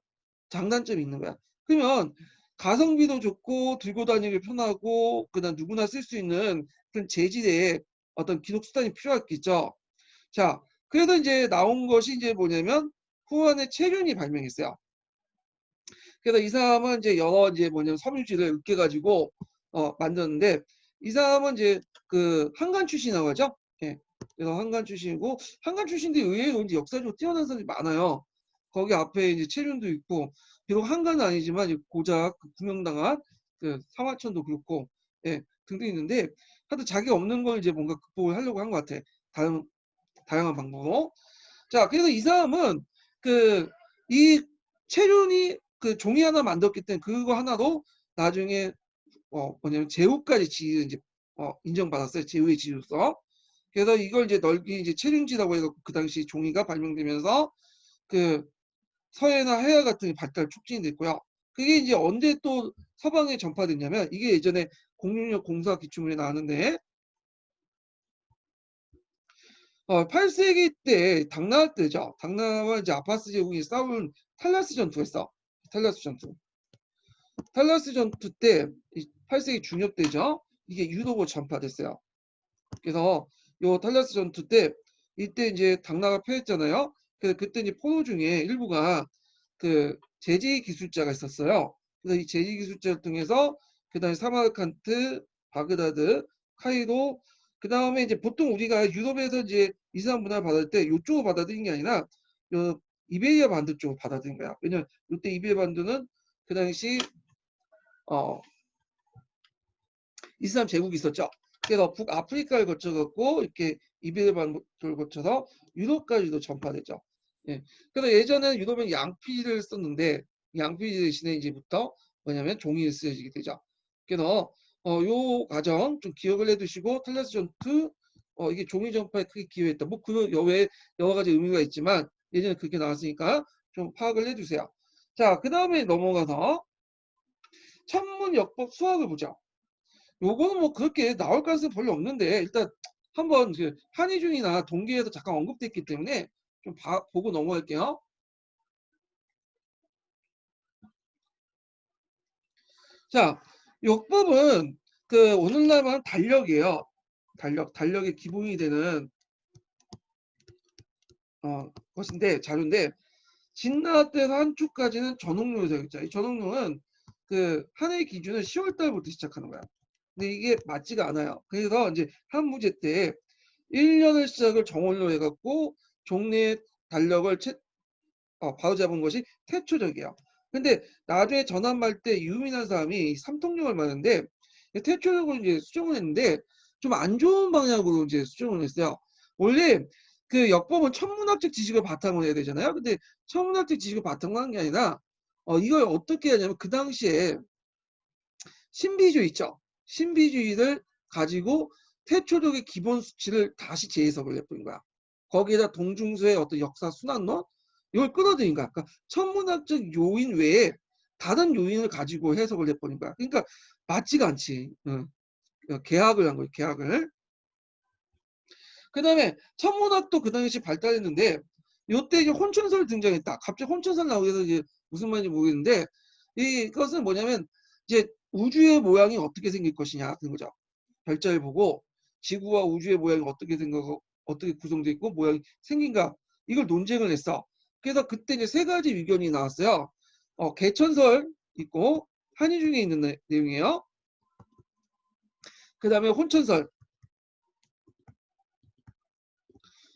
S1: 장단점이 있는 거야. 그러면 가성비도 좋고 들고 다니기 편하고 그다음 누구나 쓸 수 있는 그런 재질의 어떤 기록 수단이 필요했겠죠. 자, 그래서 이제 나온 것이 이제 뭐냐면 후안의 체륜이 발명했어요. 그래서 이 사람은 이제 여러 이제 뭐냐면 섬유질을 으깨가지고 만드는데, 이 사람은 이제 그 한간 출신이라고 하죠. 예. 그래서 한간 출신이고, 한간 출신들이 의외로 이제 역사적으로 뛰어난 사람이 많아요. 거기 앞에 이제 체륜도 있고, 비록 한간은 아니지만 고작 그 구명당한 그 사화천도 그렇고, 예, 등등 있는데, 하여튼 자기가 없는 걸 이제 뭔가 극복을 하려고 한 것 같아. 다양한 방법으로. 자, 그래서 이 사람은 그 이 체륜이 그 종이 하나 만들었기 때문에 그거 하나로 나중에 뭐냐면 제후까지 지휘 이제 인정받았어요. 제후의 지휘로서. 그래서 이걸 이제 널기 이제 체륜지라고 해서 그 당시 종이가 발명되면서 그 서해나 해야 같은 발달 촉진이 됐고요. 그게 이제 언제 또 서방에 전파됐냐면, 이게 예전에 066 공사 기축문에 나왔는데 8세기 때 당나라 때죠. 당나라와 이제 아파스 제국이 싸운 탈라스 전투가 있어. 탈라스 전투. 탈라스 전투 때 8세기 중엽 때죠. 이게 유럽으로 전파됐어요. 그래서 요 탈라스 전투 때 이때 이제 당나라가 패했잖아요. 그래서 그때 이제 포로 중에 일부가 그 제지 기술자가 있었어요. 그래서 이 제지 기술자를 통해서 그다음에 사마르칸트, 바그다드, 카이로, 그다음에 이제 보통 우리가 유럽에서 이제 이슬람 문화를 받을 때 이쪽으로 받아들인 게 아니라 요 이베리아 반도 쪽으로 받아들인 거야. 왜냐면 이때 이베리아 반도는 그 당시 어 이슬람 제국이 있었죠. 그래서 북아프리카를 거쳐갖고 이렇게 이베리아 반도를 거쳐서 유럽까지도 전파됐죠. 예. 그래서 예전에는 유럽은 양피를 썼는데 양피 대신에 이제부터 뭐냐면 종이를 쓰여지게 되죠. 그래서 요 과정 좀 기억을 해두시고, 탈레스 전투 이게 종이 전파에 크게 기여했다. 뭐 그 여외에 여러 가지 의미가 있지만 예전에 그렇게 나왔으니까 좀 파악을 해주세요. 자, 그 다음에 넘어가서 천문역법 수학을 보죠. 요거는 뭐 그렇게 나올 가능성이 별로 없는데, 일단 한번 그 한의중이나 동기에서 잠깐 언급됐기 때문에 좀 보고 넘어갈게요. 자, 역법은 그 오늘날만 달력이에요. 달력의 기본이 되는 것인데, 자료인데, 진나 때에서 한 주까지는 전홍록으로 되어 있죠. 이 전홍록은 그 한 해 기준은 10월 달부터 시작하는 거야. 근데 이게 맞지가 않아요. 그래서 이제 한 문제 때 1년을 시작을 정월로 해갖고 종래의 달력을 바로 잡은 것이 태초적이에요. 근데 나중에 전환할 때 유민한 사람이 삼통령을 맞는데 태초적으로 이제 수정을 했는데 좀 안 좋은 방향으로 이제 수정을 했어요. 원래 그 역법은 천문학적 지식을 바탕으로 해야 되잖아요. 근데 천문학적 지식을 바탕으로 한 게 아니라 이걸 어떻게 하냐면 그 당시에 신비주의 있죠. 신비주의를 가지고 태초적인 기본 수치를 다시 재해석을 해버린 거야. 거기에다 동중서의 어떤 역사 순환론 이걸 끌어들인 거야. 그러니까 천문학적 요인 외에 다른 요인을 가지고 해석을 해버린 거야. 그러니까 맞지가 않지. 개학을 한 거예요. 개학을. 그 다음에 천문학도 그 당시 발달했는데 요때 이제 혼천설 등장했다. 갑자기 혼천설 나오게 해서 이제 무슨 말인지 모르겠는데 이것은 뭐냐면 이제 우주의 모양이 어떻게 생길 것이냐 그런 거죠. 별자를 보고 지구와 우주의 모양이 어떻게 생겨고 어떻게 구성되어 있고 모양이 생긴가 이걸 논쟁을 했어. 그래서 그때 이제 세 가지 의견이 나왔어요. 개천설 있고 한의 중에 있는 내용이에요. 그 다음에 혼천설.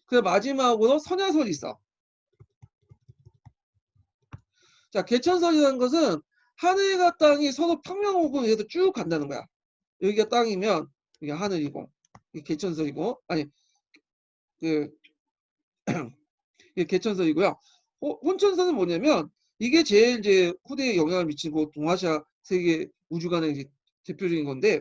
S1: 그 마지막으로 선야설이 있어. 자, 개천선이라는 것은 하늘과 땅이 서로 평면호흡을 쭉 간다는 거야. 여기가 땅이면 이게 하늘이고 이게 개천선이고 아니 그 이게 개천선이고요. 혼천선은 뭐냐면 이게 제일 이제 후대에 영향을 미치고 동아시아 세계 우주관의 이제 대표적인 건데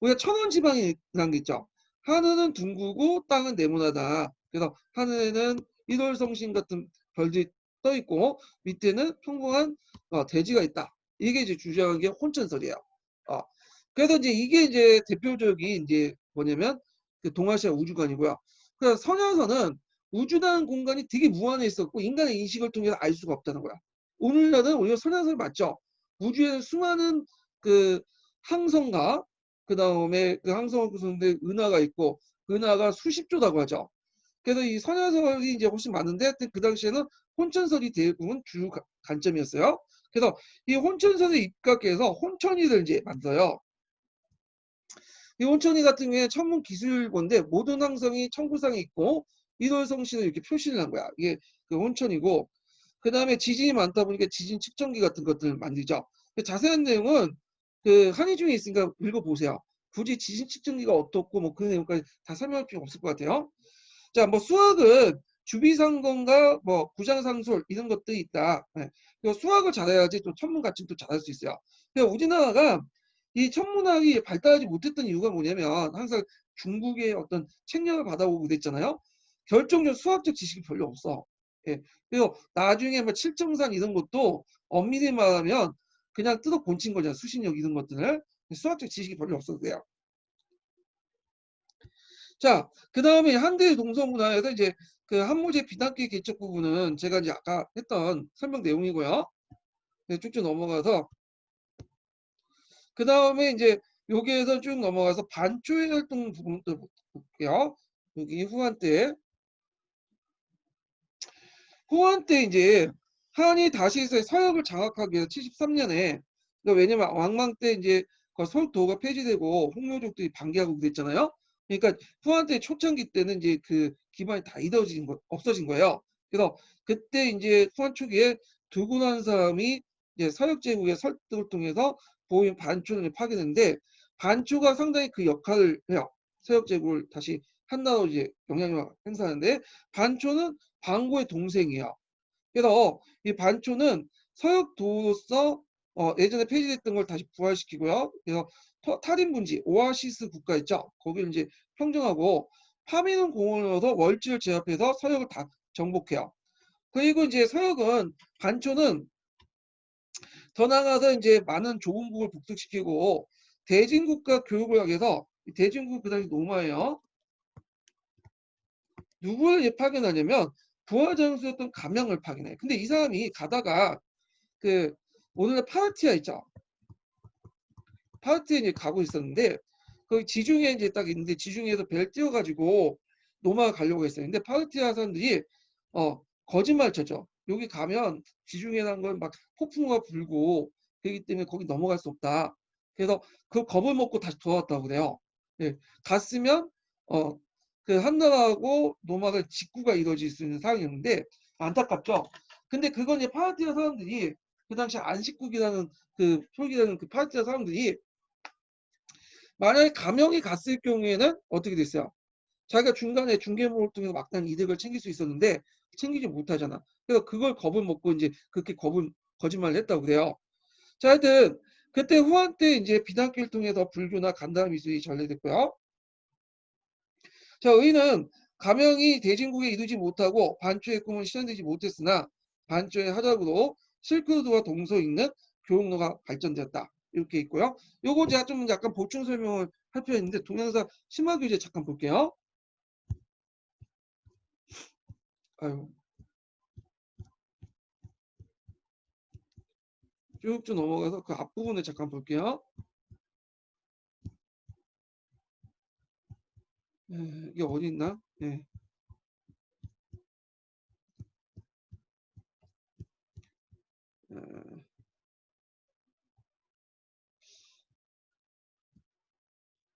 S1: 우리가 천원지방이라는 게 있죠. 하늘은 둥그고 땅은 네모나다. 그래서 하늘에는 일월성신 같은 별들이 떠 있고 밑에는 평범한 대지가 있다. 이게 이제 주장한 게 혼천설이에요. 어, 그래서 이제 이게 이제 대표적인 이제 뭐냐면 그 동아시아 우주관이고요. 그래서 선야선은 우주라는 공간이 되게 무한해 있었고 인간의 인식을 통해서 알 수가 없다는 거야. 오늘날은 오히려 선야설 맞죠. 우주에는 수많은 그 항성과 그 다음에 그 항성을 구성된 은하가 있고 은하가 수십 조라고 하죠. 그래서 이 선야설이 이제 훨씬 많은데 하여튼 그 당시에는 혼천설이 대부분 주 관점이었어요. 그래서 이 혼천설에 입각해서 혼천이를 이제 만들어요. 이 혼천이 같은 경우에 천문 기술본데 모든 항성이 천구상에 있고 일월성신을 이렇게 표시를 한 거야. 이게 그 혼천이고 그 다음에 지진이 많다 보니까 지진 측정기 같은 것들을 만들죠. 자세한 내용은 그 한의 중에 있으니까 읽어보세요. 굳이 지진 측정기가 어떻고 뭐 그런 내용까지 다 설명할 필요 없을 것 같아요. 자, 뭐 수학은 주비상관과 뭐 구장상술 이런 것들이 있다. 네. 수학을 잘해야지 또 천문 가칭도 잘할 수 있어요. 그러니까 우리나라가 이 천문학이 발달하지 못했던 이유가 뭐냐면 항상 중국의 어떤 책령을 받아오고 그랬잖아요. 결정적 수학적 지식이 별로 없어. 예. 그리고 나중에 뭐 칠정산 이런 것도 엄밀히 말하면 그냥 뜯어 본친 거잖아. 수신력 이런 것들을. 수학적 지식이 별로 없어도 돼요. 자, 그 다음에 한대 동서문화에서 이제 그 한무제 비단계 개척 부분은 제가 이제 아까 했던 설명 내용이고요. 네, 쭉쭉 넘어가서 그 다음에 이제 여기에서 쭉 넘어가서 반초의 활동 부분도 볼게요. 여기 후한 때 이제 한이 다시 서역을 장악하기 위해서 73년에 그러니까 왜냐면 왕망 때 이제 그 서울도가 폐지되고 홍묘족들이 반기하고 그랬잖아요. 그러니까 후한 때 초창기 때는 이제 그 기반이 다 이어진 거 없어진 거예요. 그래서 그때 이제 후한 초기에 두군한 사람이 이제 서역 제국의 설득을 통해서 보인 반초를 파괴했는데 반초가 상당히 그 역할을 해요. 서역 제국을 다시 한나라로 이제 영향력을 행사하는데 반초는 방고의 동생이에요. 그래서 이 반초는 서역도로서 예전에 폐지됐던 걸 다시 부활시키고요. 그래서 탈인분지 오아시스 국가 있죠. 거기를 이제 평정하고 파미는 공원으로서 월지를 제압해서 서역을 다 정복해요. 그리고 이제 서역은 반초는 더 나아가서 이제 많은 조공국을 복속시키고 대진국가 교육을 하기 위해서 대진국 그 당시 노마예요. 누구를 파견하냐면 부하장수였던 감양을 파견해. 근데 이 사람이 가다가 그 오늘날 파르티아 있죠. 파르티아에 이제 가고 있었는데 거기 지중해 이제 딱 있는데 지중해에서 배를 띄워가지고 노마가 가려고 했어요. 근데 파르티아 사람들이 거짓말 쳤죠. 여기 가면 지중해라는 건 막 폭풍우가 불고 그렇기 때문에 거기 넘어갈 수 없다. 그래서 그 겁을 먹고 다시 돌아왔다고 그래요. 예, 갔으면 그 한나라하고 노마가 직구가 이루어질 수 있는 상황이었는데 안타깝죠. 근데 그건 이제 파르티아 사람들이 그 당시 안식국이라는 그 표기라는 그 파르티아 사람들이 만약에 감형이 갔을 경우에는 어떻게 됐어요? 자기가 중간에 중개모를 통해서 막대한 이득을 챙길 수 있었는데 챙기지 못하잖아. 그래서 그걸 겁을 먹고 이제 그렇게 거짓말을 했다고 그래요. 자, 하여튼 그때 후한 때 이제 비단길을 통해서 불교나 간다라 미술이 전래됐고요. 자, 의는 가명이 대진국에 이르지 못하고 반초의 꿈은 실현되지 못했으나 반초의 하작으로 실크로드와 동서 있는 교역로가 발전되었다. 이렇게 있고요. 요거 제가 좀 약간 보충 설명을 할 필요 있는데 동영상 심화 교재 잠깐 볼게요. 아유. 쭉 넘어가서 그 앞부분을 잠깐 볼게요. 이게 어디 있나? 예. 어,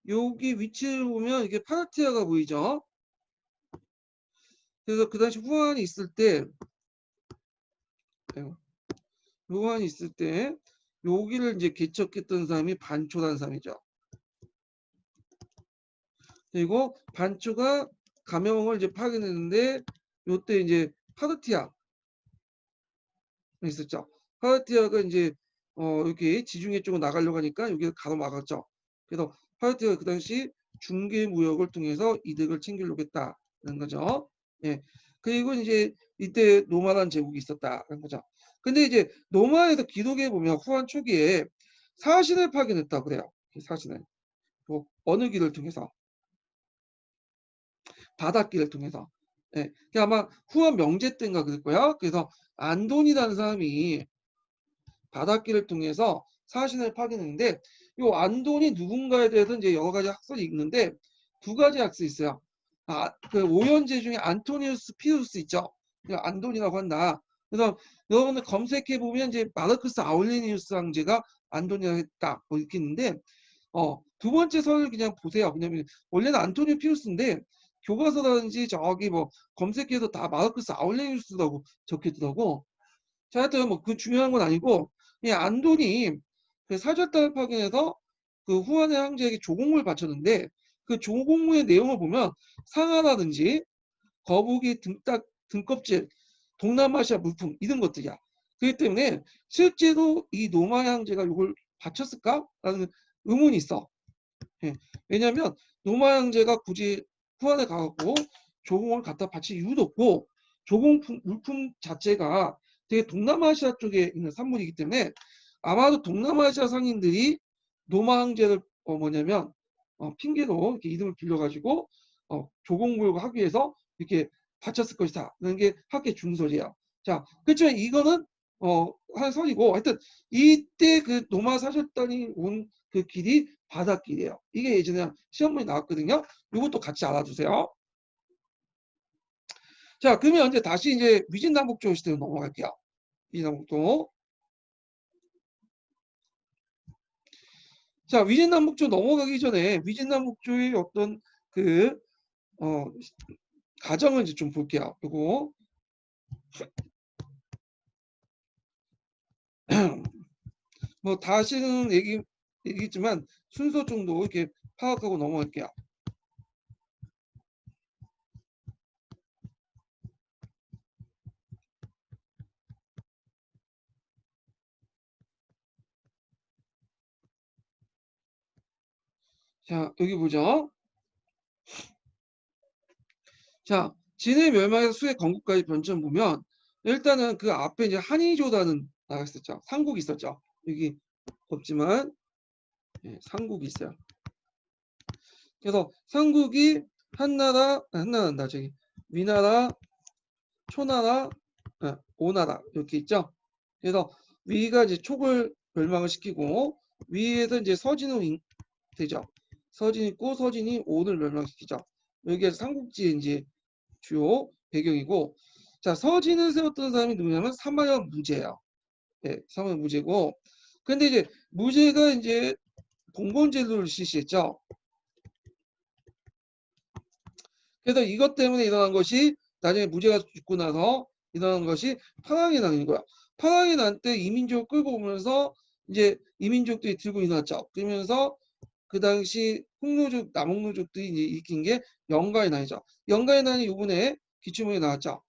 S1: 여기 위치를 보면 이게 파르티아가 보이죠? 그래서 그 당시 후한이 있을 때, 후한이 있을 때 여기를 이제 개척했던 사람이 반초라는 사람이죠. 그리고 반초가 감영을 이제 파견했는데 요때 이제 파르티아 있었죠. 파르티아가 이제 이렇게 지중해 쪽으로 나가려고 하니까 여기를 가로막았죠. 그래서 파르티아가 그 당시 중개 무역을 통해서 이득을 챙기려고 했다는 거죠. 예. 그리고 이제 이때 노마란 제국이 있었다는 거죠. 근데 이제 노마에서 기록에 보면 후한 초기에 사신을 파견했다고 그래요. 사신을. 뭐 어느 길을 통해서 바닷길을 통해서. 예. 그게 아마 후한 명제 때인가 그럴 거야. 그래서 안돈이라는 사람이 바닷길을 통해서 사신을 파견했는데 이 안돈이 누군가에 대해서 이제 여러 가지 학설이 있는데 두 가지 학설이 있어요. 그 오연제 중에 안토니우스 피우스 있죠. 안돈이라고 한다. 그래서 여러분들 검색해 보면 이제 마르크스 아울레니우스 황제가 안돈이라고 했다 뭐 이렇게 있는데 두 번째 설을 그냥 보세요. 왜냐면 원래는 안토니오 피우스인데 교과서라든지 저기 뭐 검색해서 다 마르크스 아울레니우스라고 적혀있더라고. 자, 하여튼 뭐 그 중요한 건 아니고 이 안돈이 그 사절단을 파견해서 그 후한의 황제에게 조공을 바쳤는데 그 조공의 내용을 보면 상아라든지 거북이 등껍질, 동남아시아 물품 이런 것들이야. 그렇기 때문에 실제로 이 노마 황제가 이걸 바쳤을까라는 의문이 있어. 예. 왜냐하면 노마 황제가 굳이 후한에 가갖고 조공을 갖다 바칠 이유도 없고 조공 물품 자체가 되게 동남아시아 쪽에 있는 산물이기 때문에 아마도 동남아시아 상인들이 노마 황제를 뭐냐면 핑계로 이렇게 이름을 빌려가지고 조공무역을 하기 위해서 이렇게 바쳤을 것이다. 라는 게 학계 중설이에요. 자, 그렇지만 이거는 한 설이고 하여튼 이때 그 노마 사절단이 온 그 길이 바닷길이에요. 이게 예전에 시험문에 나왔거든요. 이것도 같이 알아두세요. 자, 그러면 이제 다시 이제 위진남북조 시대로 넘어갈게요. 위진남북조. 자, 위진남북조 넘어가기 전에 위진남북조의 어떤 그 어, 가정을 이제 좀 볼게요. 요거 뭐 다시는 얘기했지만 순서 정도 이렇게 파악하고 넘어갈게요. 자, 여기 보죠. 자, 진해 멸망에서 수해 건국까지 변천 보면 일단은 그 앞에 이제 한이조다는 나가 있었죠. 삼국이 있었죠. 여기 없지만 삼국이 있어요. 그래서 삼국이 한나라다 저기 위나라, 초나라, 오나라 이렇게 있죠. 그래서 위가 이제 촉을 멸망을 시키고 위에서 이제 서진은 되죠. 서진 있고 서진이 오를 멸망시키죠. 여기에 삼국지의 이제 주요 배경이고 자 서진을 세웠던 사람이 누구냐면 사마현 무제예요. 네, 사마현 무제고 근데 이제 무제가 이제 봉건제도를 실시했죠. 그래서 이것 때문에 일어난 것이 나중에 무제가 죽고 나서 일어난 것이 파랑이 나는 거야. 파랑이 난 때 이민족을 끌고 오면서 이제 이민족들이 들고 일어났죠. 그러면서 그 당시 홍노족, 남홍노족들이 이제 일으킨 게 영가의 난이죠. 영가의 난이 요번에 기출문에 나왔죠.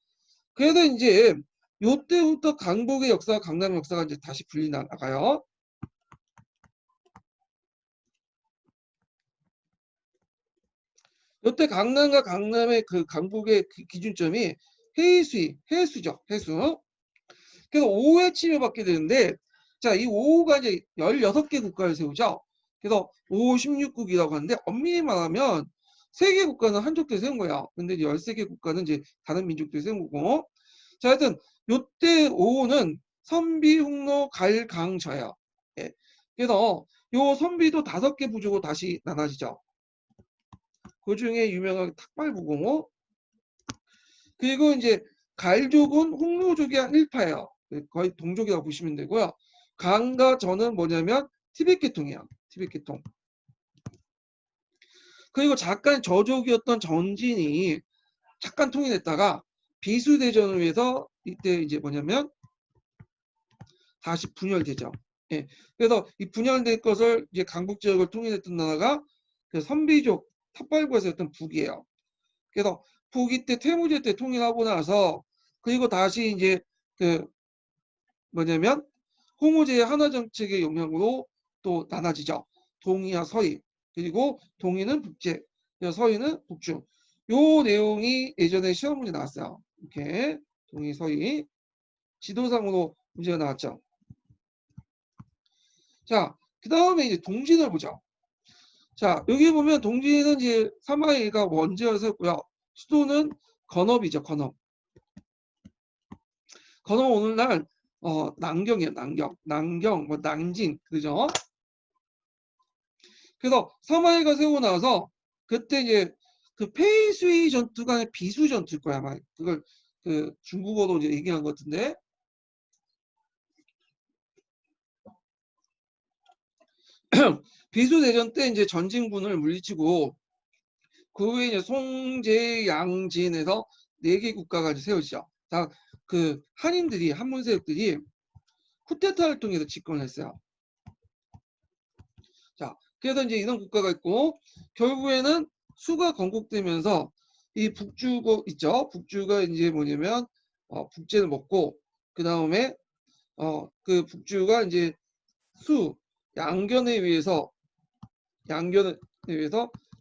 S1: 그래서 이제 요때부터 강북의 역사와 강남의 역사가 이제 다시 분리 나가요. 이때 강남과 강남의 그 강북의 기준점이 해수죠. 해수. 그래서 5호에 침해받게 되는데, 자, 이 5호가 이제 16개 국가를 세우죠. 그래서 5호 16국이라고 하는데, 엄밀히 말하면 3개 국가는 한족들 세운 거야. 근데 이제 13개 국가는 이제 다른 민족들 세운 거고. 자, 하여튼 요때 5호는 선비, 흉노, 갈, 강, 저예요. 예. 그래서 요 선비도 5개 부족으로 다시 나눠지죠. 그 중에 유명한 탁발부공호, 그리고 이제 갈족은 홍로족이 한 1파예요. 거의 동족이라고 보시면 되고요. 강과 전은 뭐냐면 티벳 계통이에요. 티벳 계통. 그리고 잠깐 저족이었던 전진이 잠깐 통일했다가 비수대전을 위해서 이때 이제 뭐냐면 다시 분열되죠. 예. 그래서 이 분열된 것을 이제 강북 지역을 통일했던 나라가 그 선비족 탑발구에서였던 북이에요. 그래서 북이 때 태무제 때 통일하고 나서 그리고 다시 이제 그 뭐냐면 홍우제의 하나 정책의 영향으로 또 나눠지죠. 동이와 서희, 그리고 동이는 북제, 서희는 북중. 요 내용이 예전에 시험 문제 나왔어요. 이렇게 동이, 서희 지도상으로 문제가 나왔죠. 자, 그 다음에 이제 동진을 보죠. 자, 여기 보면 동진은 이제 사마이가 원제였었고요. 수도는 건업이죠, 건업. 건업 오늘날 난경이에요, 난경, 뭐 난진, 그죠? 그래서 사마이가 세우고 나서 그때 이제 그 페이수이 전투가 아니라 비수 전투일 거야, 아마. 그걸 그 중국어로 이제 얘기한 것 같은데. 비수 대전 때 이제 전진군을 물리치고 그 후에 이제 송제, 양진에서 4개 국가가 이제 세워지죠. 다 그 한인들이 한문 세력들이 쿠데타를 통해서 집권을 했어요. 자, 그래서 이제 이런 국가가 있고 결국에는 수가 건국되면서 이 북주가 있죠. 북주가 이제 뭐냐면 북제를 먹고 그 다음에 그 북주가 이제 수 양견에 의해서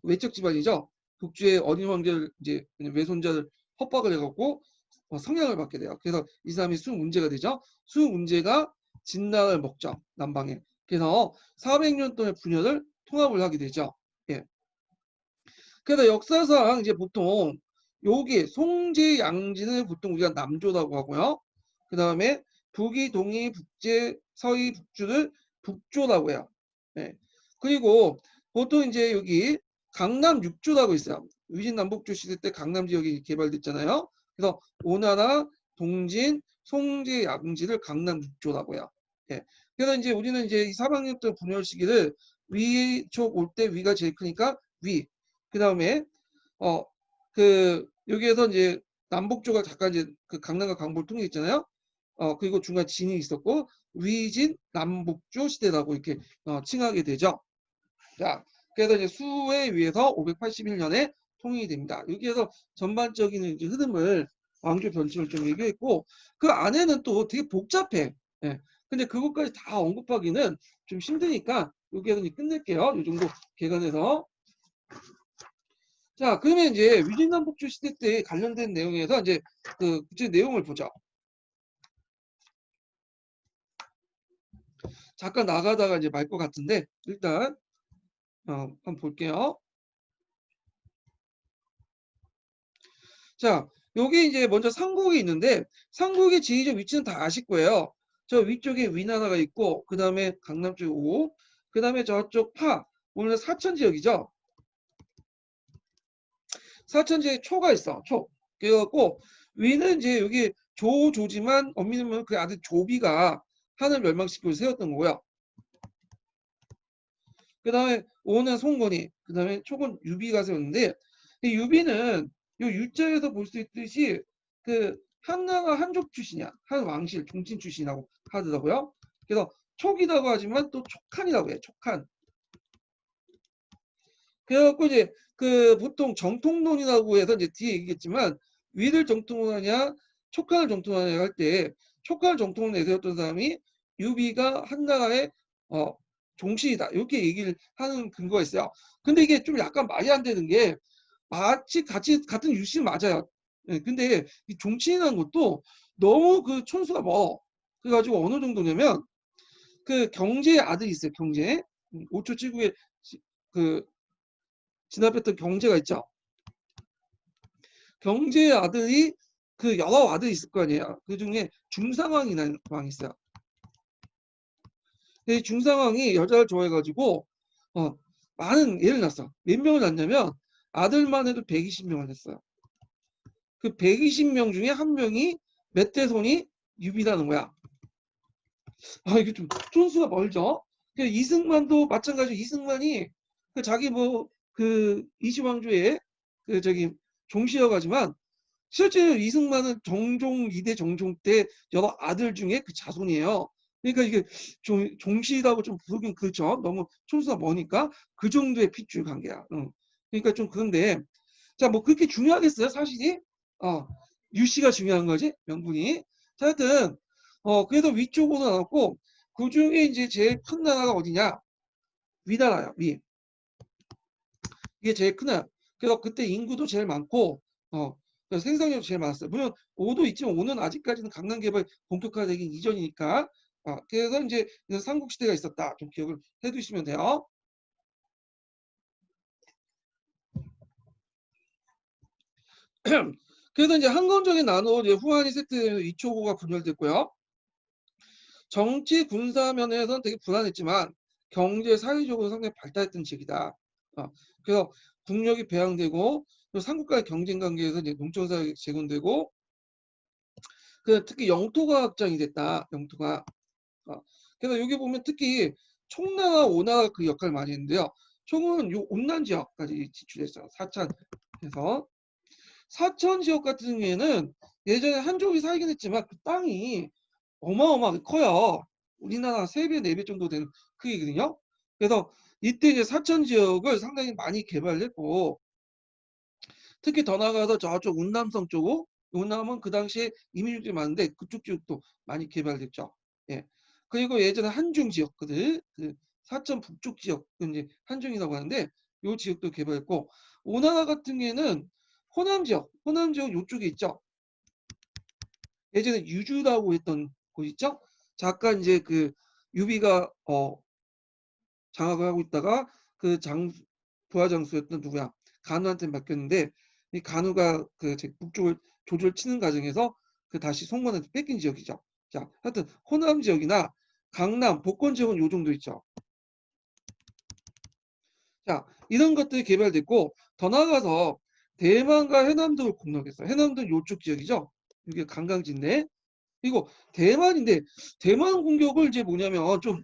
S1: 외척 집안이죠. 북주의 어린 황제를 이제 외손자를 협박을 해갖고 성향을 받게 돼요. 그래서 이 사람이 수 문제가 되죠. 수 문제가 진나를 먹죠. 남방에. 그래서 400년 동안의 분열을 통합을 하게 되죠. 예. 그래서 역사상 이제 보통 여기 송제 양진을 보통 우리가 남조라고 하고요. 그 다음에 북이 동이 북제 서희 북주를 북조라고 해요. 예. 그리고 보통 이제 여기 강남 6조라고 있어요. 위진 남북조 시대 때 강남 지역이 개발됐잖아요. 그래서 오나라, 동진, 송제, 양지를 강남 6조라고 해요. 예. 그래서 이제 우리는 이제 이 4학년 때 분열 시기를 위쪽 올 때 위가 제일 크니까 위. 그 다음에 그 여기에서 이제 남북조가 잠깐 이제 그 강남과 강북을 통일했잖아요. 그리고 중간 진이 있었고 위진 남북조 시대라고 이렇게 칭하게 되죠. 자, 그래서 이제 수에 의해서 581년에 통일이 됩니다. 여기에서 전반적인 이제 흐름을 왕조 변칙을 좀 얘기했고 그 안에는 또 되게 복잡해. 예. 근데 그것까지 다 언급하기는 좀 힘드니까 여기에서 이제 끝낼게요. 이 정도 개관해서. 자, 그러면 이제 위진남북조 시대 때 관련된 내용에서 이제 그 구체 내용을 보죠. 잠깐 나가다가 이제 말 것 같은데 일단 한번 볼게요. 자, 여기 이제 먼저 삼국이 있는데 삼국의 지리적 위치는 다 아실 거예요. 저 위쪽에 위나라가 있고 그 다음에 강남 쪽에 오, 그 다음에 저쪽 파, 오늘 사천 지역이죠. 사천 지역에 초가 있어. 초. 그래갖고 위는 이제 여기 조지만 엄밀히는 그 아들 조비가 한을 멸망시키고 세웠던 거고요. 그 다음에 오는 송건이, 그 다음에 초건 유비가 세웠는데 이 유비는 요 유자에서 볼 수 있듯이 그 한나라 한족 출신이야. 한 왕실 종친 출신이라고 하더라고요. 그래서 촉이라고 하지만 또 촉한이라고 해요. 촉한. 그래갖고 이제 그 보통 정통론이라고 해서 이제 뒤에 얘기했지만 위를 정통론하냐 촉한을 정통하냐 할 때 촉한을 정통론 내세웠던 사람이 유비가 한나라의 종신이다. 이렇게 얘기를 하는 근거가 있어요. 근데 이게 좀 약간 말이 안 되는 게 마치 같은 유씨 맞아요. 예, 근데 이 종친이라는 것도 너무 그 촌수가 멀어. 그래가지고 어느 정도냐면 그 경제의 아들이 있어요. 경제. 5초 7국에 그 진압했던 경제가 있죠. 경제의 아들이 그 여러 아들이 있을 거 아니에요. 그 중에 중상왕이라는 왕이 있어요. 이 중상왕이 여자를 좋아해가지고 많은 애를 낳았어. 몇 명을 낳냐면 아들만 해도 120명을 했어요. 그 120명 중에 한 명이 멧돼손이 유비라는 거야. 아, 이게 좀 촌수가 멀죠. 그 이승만도 마찬가지로 이승만이 그 자기 뭐 그 이시왕조의 그 저기 종씨여가지만 실제로 이승만은 정종 2대 정종 때 여러 아들 중에 그 자손이에요. 그러니까 이게 종씨라고 좀 부르긴 그렇죠. 너무 촌수가 머니까 그 정도의 핏줄 관계야. 응. 그러니까 좀 그런데 자, 뭐 그렇게 중요하겠어요, 사실이? 어, 유씨가 중요한 거지, 명분이. 자, 하여튼 그래도 위쪽으로 나왔고 그 중에 이제 제일 큰 나라가 어디냐? 위나라야, 위. 이게 제일 큰 나라. 그래서 그때 인구도 제일 많고 그래서 생산량도 제일 많았어요. 물론 오도 있지만 오는 아직까지는 강남 개발 본격화되기 이전이니까. 그래서 이제 삼국시대가 있었다. 좀 기억을 해두시면 돼요. 그래서 이제 한건적인 나누어 이제 후한이 세트되면서 이초고가 분열됐고요. 정치 군사 면에서는 되게 불안했지만 경제 사회적으로 상당히 발달했던 지역이다. 그래서 국력이 배양되고 또 삼국과의 경쟁 관계에서 이제 농촌사회가 재건되고 그 특히 영토가 확장이 됐다. 영토가. 그래서 여기 보면 특히 총나라 오나라 그 역할을 많이 했는데요. 총은 요 온난 지역까지 지출했어요. 사천에서 사천 지역 같은 경우에는 예전에 한족이 살긴 했지만 그 땅이 어마어마하게 커요. 우리나라 3배, 4배 정도 되는 크기거든요. 그래서 이때 이제 사천 지역을 상당히 많이 개발했고 특히 더 나아가서 저쪽 운남성 쪽으로 운남은 그 당시에 이민족들이 많은데 그쪽 지역도 많이 개발됐죠. 예. 그리고 예전에 한중 지역들 그 사천 북쪽 지역 이제 한중이라고 하는데 요 지역도 개발했고 오나라 같은 경우에는 호남 지역 요쪽에 있죠. 예전에 유주라고 했던 곳 있죠. 잠깐 이제 그 유비가 장악을 하고 있다가 그 부하장수였던 누구야 간우한테 맡겼는데 이 간우가 그 북쪽을 조절 치는 과정에서 그 다시 송건한테 뺏긴 지역이죠. 자, 하여튼 호남 지역이나 강남 복권 지역은 요 정도 있죠. 자, 이런 것들이 개발됐고 더 나아가서 대만과 해남도를 공략했어요. 해남도 요쪽 지역이죠. 이게 관광지인데 이거 대만인데 대만 공격을 이제 뭐냐면 좀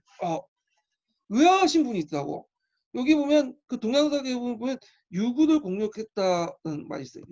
S1: 의아하신 분이 있다고. 여기 보면 그 동양사계 보면 유구를 공격했다는 말이 있어요.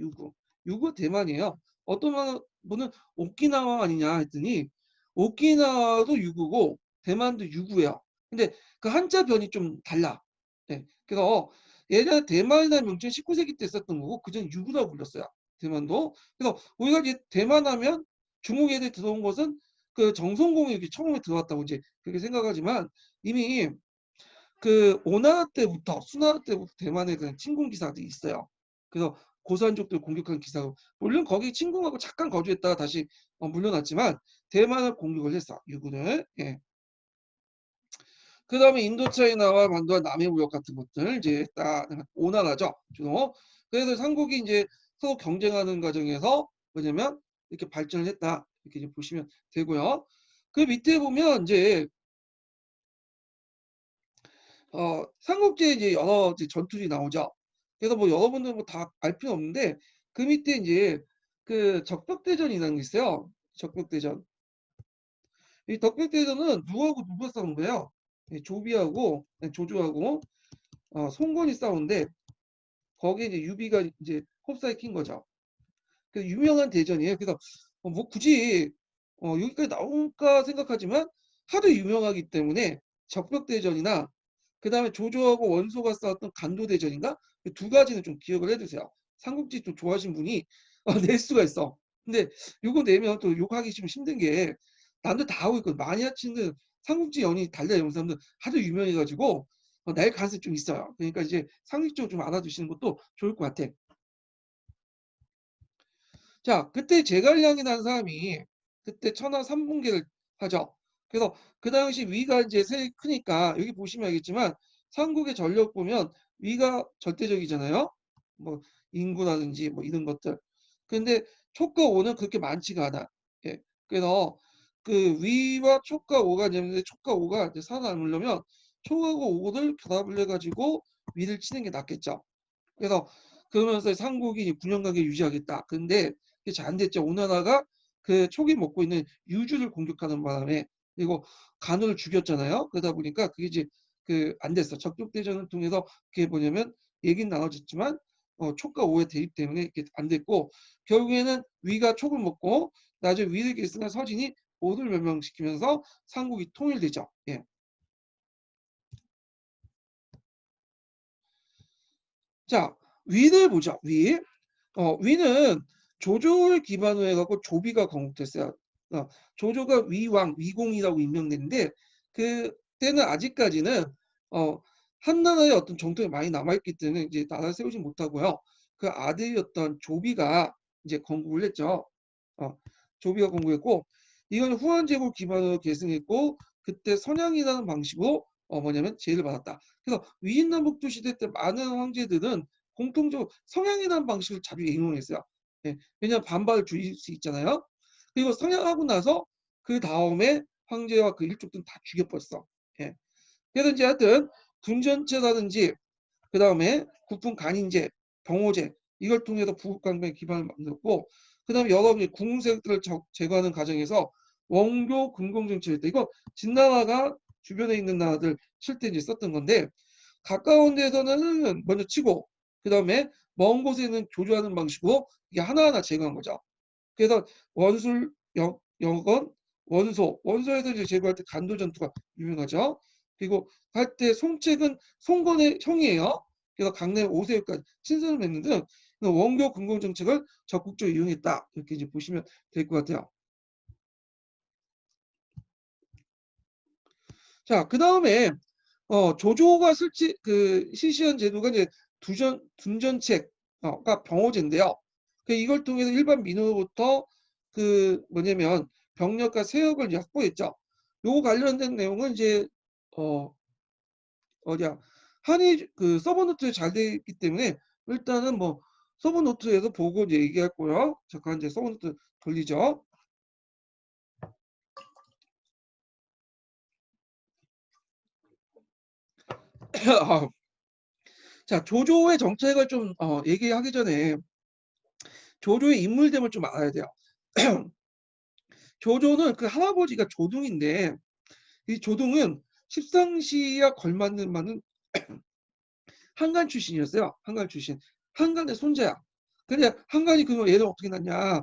S1: 유구 대만이에요. 어떤 분은 오키나와 아니냐 했더니 오키나와도 유구고 대만도 유구예요. 근데 그 한자 변이 좀 달라. 네. 그래서 예전에 대만이라는 명칭 19세기 때 썼던 거고 그전 유구라고 불렀어요. 대만도. 그래서 우리가 이제 대만 하면 중국 애들이 들어온 것은 그 정성공이 이렇게 처음에 들어왔다고 이제 그렇게 생각하지만 이미 그 오나라 때부터 수나라 때부터 대만에 대한 침공 기사들이 있어요. 그래서 고산족들 공격한 기사가 물론 거기 침공하고 잠깐 거주했다가 다시 물러났지만 대만을 공격을 했어. 유군을. 예. 그 다음에 인도차이나와 반도와 남해 무역 같은 것들 이제 딱 오나라죠. 주로. 그래서 삼국이 이제 서로 경쟁하는 과정에서 뭐냐면 이렇게 발전을 했다. 이렇게 이제 보시면 되고요. 그 밑에 보면 이제 삼국지에 이제 여러 이제 전투들이 나오죠. 그래서 뭐 여러분들 뭐 다 알 필요 없는데 그 밑에 이제 그 적벽대전이라는 게 있어요. 적벽대전. 이 적벽대전은 누구하고 누가 싸운 거예요? 조비하고 조조하고 송건이 싸우는데 거기에 이제 유비가 이제 홉사에 낀 거죠. 그 유명한 대전이에요. 그래서 뭐 굳이 여기까지 나올까 생각하지만 하도 유명하기 때문에 적벽대전이나 그 다음에 조조하고 원소가 싸웠던 간도대전인가? 그 두 가지는 좀 기억을 해두세요. 삼국지 좀 좋아하시는 분이 낼 수가 있어. 근데 요거 내면 또 욕하기 좀 힘든 게 남들 다 하고 있거든. 마니아치는 삼국지 연이 달려 이런 사람들 하도 유명해가지고 날 가능성이 좀 있어요. 그러니까 이제 상식적으로 좀 알아두시는 것도 좋을 것 같아. 자, 그때 제갈량이 난 사람이 그때 천하 3분계를 하죠. 그래서 그 당시 위가 이제 세력이 크니까 여기 보시면 알겠지만 삼국의 전력 보면 위가 절대적이잖아요. 뭐 인구라든지 뭐 이런 것들. 근데 촉과 오는 그렇게 많지가 않아. 예. 그래서 그 위와 촉과 오가 있는데 촉과 오가 이제 살아남으려면 촉하고 오를 결합을 해가지고 위를 치는 게 낫겠죠. 그래서 그러면서 삼국이 9년 관계 유지하겠다. 근데 그게 잘 안 됐죠. 오나라가 그 촉이 먹고 있는 유주를 공격하는 바람에 그리고 간우를 죽였잖아요. 그러다 보니까 그게 이제 그 안 됐어. 적벽 대전을 통해서 그게 뭐냐면 얘기는 나눠졌지만 촉과 오의 대립 때문에 이게 안 됐고 결국에는 위가 촉을 먹고 나중에 위를 계승한 서진이 오를 멸망시키면서 삼국이 통일되죠. 예. 자, 위를 보죠. 위. 위는 조조를 기반으로 해갖고 조비가 건국됐어요. 조조가 위왕, 위공이라고 임명됐는데 그 때는 아직까지는 한나라의 어떤 정통이 많이 남아있기 때문에 이제 나라를 세우지 못하고요. 그 아들이었던 조비가 이제 건국을 했죠. 어, 조비가 건국했고 이건 후한제국 기반으로 계승했고 그때 선양이라는 방식으로 뭐냐면 제의를 받았다. 그래서 위인남북조 시대 때 많은 황제들은 공통적으로 성향이라는 방식을 자주 이용했어요. 예, 왜냐하면 반발을 줄일 수 있잖아요. 그리고 성향하고 나서 그 다음에 황제와 그 일족들은 다 죽여버렸어. 예. 그래서 이제 하여튼 군전제라든지 그 다음에 국분 간인제, 병호제 이걸 통해서 부국강병의 기반을 만들었고 그 다음에 여러 궁세력들을 제거하는 과정에서 원교 금공정치였다. 이거 진나라가 주변에 있는 나라들 칠 때 이제 썼던 건데 가까운 데서는 먼저 치고 그 다음에 먼 곳에는 교조하는 방식으로 이게 하나하나 제거한 거죠. 그래서 원술, 영건, 원소에서 이제 제거할 때 간도 전투가 유명하죠. 그리고 할 때 송책은 송건의 형이에요. 그래서 강남 오세훈까지 친선을 맺는 등 원교 근공 정책을 적극적으로 이용했다. 이렇게 이제 보시면 될 것 같아요. 자, 그 다음에 조조가 실시한 제도가 이제 둔전책가 병호제인데요. 이걸 통해서 일반 민원으로부터 그 뭐냐면 병력과 세역을 이제 확보했죠. 요거 관련된 내용은 이제 어 어디야 한이 그 서버노트에 잘 돼 있기 때문에 일단은 뭐 서버노트에서 보고 이제 얘기할 거요. 잠깐 이제 서버노트 돌리죠. 자, 조조의 정책을 좀 얘기하기 전에 조조의 인물됨을 좀 알아야 돼요. 조조는 그 할아버지가 조둥인데 이 조둥은 십상시와 걸맞는 많은 한간 출신이었어요. 한간 출신. 한간의 손자야. 근데 한간이 그러면 얘를 어떻게 낳냐?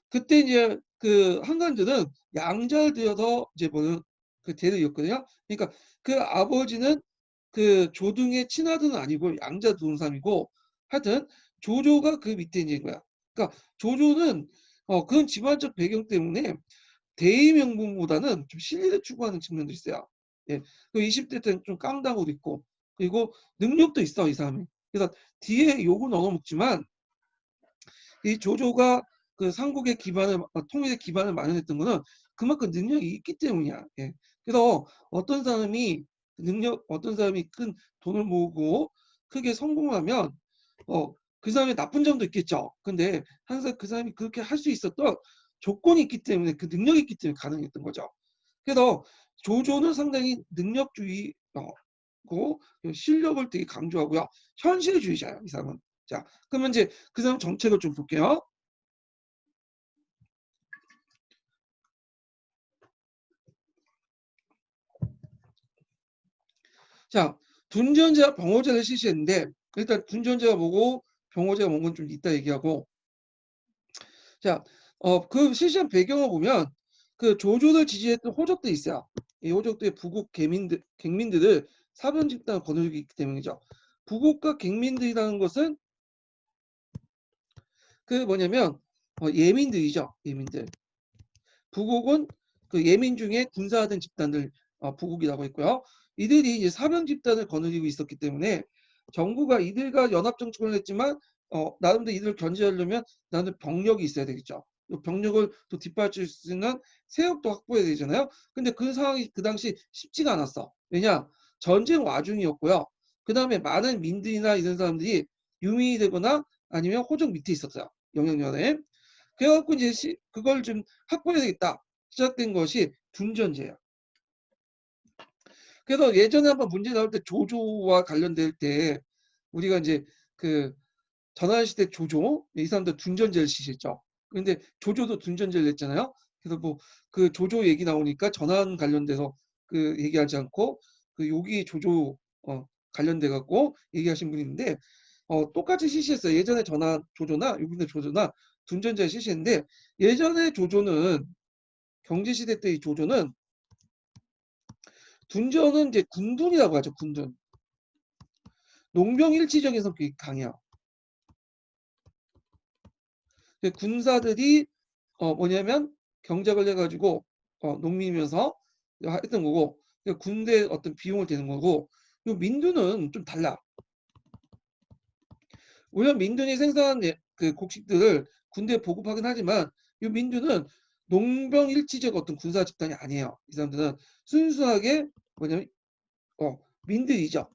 S1: 그때 이제 그 한간들은 양자를 들여서 이제 뭐는 그 대를 이었거든요. 그러니까 그 아버지는 그 조등의 친아들은 아니고 양자 두사람이고 하여튼 조조가 그 밑에 있는 거야. 그러니까 조조는 그런 집안적 배경 때문에 대의 명분보다는 좀 실리를 추구하는 측면도 있어요. 예. 그 20대 때는 좀 깡다구도 있고 그리고 능력도 있어 이 사람이. 그래서 뒤에 욕은 얻어먹지만 이 조조가 그 삼국의 기반을 통일의 기반을 마련했던 거는 그만큼 능력이 있기 때문이야. 예. 그래서 어떤 사람이 큰 돈을 모으고 크게 성공하면 그 사람의 나쁜 점도 있겠죠. 근데 항상 그 사람이 그렇게 할 수 있었던 조건이 있기 때문에 그 능력이 있기 때문에 가능했던 거죠. 그래서 조조는 상당히 능력주의고 실력을 되게 강조하고요. 현실주의자예요, 이 사람은. 자, 그러면 이제 그 사람 정책을 좀 볼게요. 자, 둔전제와 병호제를 실시했는데 일단 둔전제가 뭐고 병호제가 뭔 건 좀 이따 얘기하고 자, 그 실시한 배경을 보면 그 조조를 지지했던 호족들이 있어요. 이 호족들의 부국 갱민들을 사변 집단을 거느리기 때문이죠. 부국과 갱민들이라는 것은 그 뭐냐면 예민들이죠. 예민들. 부국은 그 예민 중에 군사화된 집단들 부국이라고 했고요. 이들이 이제 사병 집단을 거느리고 있었기 때문에 정부가 이들과 연합 정책을 했지만 나름대로 이들을 견제하려면 나는 병력이 있어야 되겠죠. 또 병력을 또 뒷받칠 수 있는 세력도 확보해야 되잖아요. 근데 그 상황이 그 당시 쉽지가 않았어. 왜냐? 전쟁 와중이었고요. 그 다음에 많은 민들이나 이런 사람들이 유민이 되거나 아니면 호적 밑에 있었어요. 영향력에. 그래갖고 이제 그걸 좀 확보해야 되겠다. 시작된 것이 둔전제예요. 그래서 예전에 한번 문제 나올 때 조조와 관련될 때 우리가 이제 그 전환시대 조조 이 사람들 둔전제를 시했죠. 그런데 조조도 둔전제를 냈잖아요. 그래서 뭐 그 조조 얘기 나오니까 전환 관련돼서 그 얘기하지 않고 그 여기 조조 관련돼 갖고 얘기하신 분이 있는데 똑같이 시시했어요. 예전에 전환 조조나 요번에 조조나 둔전제를 시시했는데 예전에 조조는 경제시대 때 이 조조는 둔전은 이제 군둔이라고 하죠. 군둔. 농병일치적인 성격이 강해요. 군사들이 뭐냐면 경작을 해가지고 농민이면서 했던 거고 군대 어떤 비용을 대는 거고 요 민두는 좀 달라. 물론 민둔이 생산한 그 곡식들을 군대에 보급하긴 하지만 이 민두는 농병일치적 어떤 군사 집단이 아니에요. 이 사람들은 순수하게 뭐냐면 민들이죠.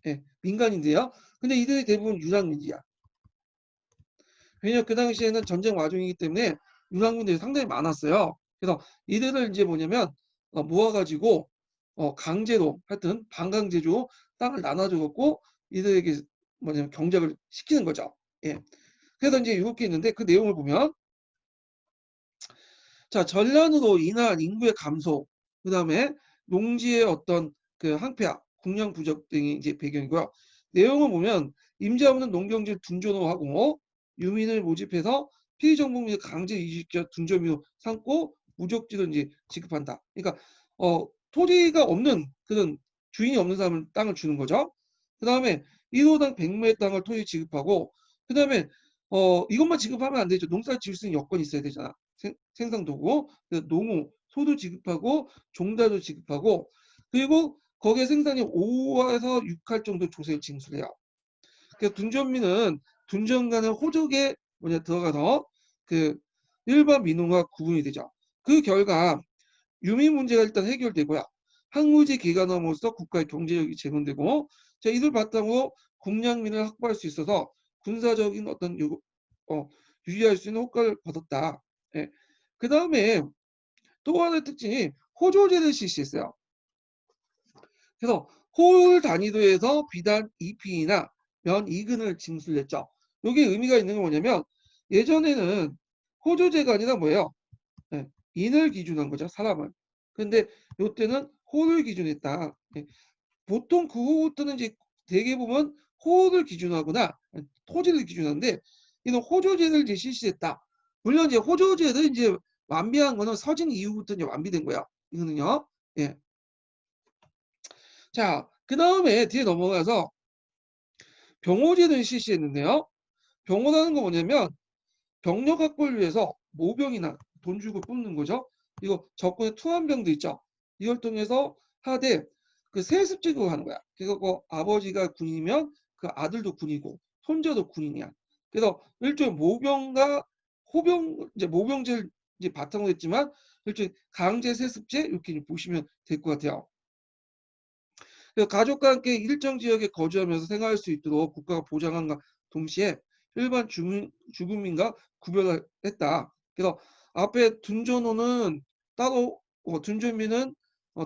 S1: 예, 민간인데요. 근데 이들이 대부분 유랑민이야. 왜냐면 그 당시에는 전쟁 와중이기 때문에 유랑민들이 상당히 많았어요. 그래서 이들을 이제 뭐냐면 모아가지고 강제로 하여튼 반강제로 땅을 나눠줘갖고 이들에게 뭐냐면 경작을 시키는 거죠. 예. 그래서 이제 이렇게 있는데 그 내용을 보면 자 전란으로 인한 인구의 감소, 그 다음에 농지의 어떤 그 항폐화, 국량 부족 등이 이제 배경이고요. 내용을 보면 임자 없는 농경지를 둔전호하고 유민을 모집해서 피정복민을 강제 이주자 둔전민으로 삼고 무적지를 이제 지급한다. 그러니까 토지가 없는 그런 주인이 없는 사람을 땅을 주는 거죠. 그 다음에 1호당 100m의 땅을 토지 지급하고 그 다음에 이것만 지급하면 안 되죠. 농사 지을 수 있는 여건이 있어야 되잖아. 생산도구, 농우, 소도 지급하고 종자도 지급하고 그리고 거기에 생산이 5에서 6할 정도 조세를 징수해요. 그래서 둔전민은 둔전 간의 호적에 들어가서 그 일반 민원과 구분이 되죠. 그 결과 유민 문제가 일단 해결되고요. 항무지 기관함으로써 국가의 경제력이 제공되고 자, 이들 바탕으로 국량민을 확보할 수 있어서 군사적인 어떤 유지할 수 있는 효과를 거뒀다. 예. 그 다음에 또 하나의 특징이 호조제를 실시했어요. 그래서 홀 단위도에서 비단 2P나 면 2근을 징수했죠. 이게 의미가 있는 게 뭐냐면 예전에는 호조제가 아니라 뭐예요? 예, 인을 기준한 거죠. 사람을. 근데 이때는 홀을 기준했다. 예, 보통 그 후부터는 이제 대개 보면 호를 기준하거나 토지를 기준하는데 이는 호조제를 이제 실시했다. 물론 이제 호조제를 이제 완비한 거는 서진 이후부터 이제 완비된 거야. 이거는요. 예. 자, 그 다음에 뒤에 넘어가서 병호제를 실시했는데요. 병호라는 건 뭐냐면 병력 확보를 위해서 모병이나 돈 주고 뽑는 거죠. 이거 적군의 투한병도 있죠. 이걸 통해서 하되 그 세습제도 하는 거야. 그래서 그 아버지가 군인이면 그 아들도 군이고 손자도 군인이야. 그래서 일종의 모병과 호병 이제 모병제를 이제 바탕으로 했지만 일종의 강제 세습제 이렇게 보시면 될 것 같아요. 가족과 함께 일정 지역에 거주하면서 생활할 수 있도록 국가가 보장한과 동시에 일반 주민과 구별을 했다. 그래서 앞에 둔전호는 따로 둔전민은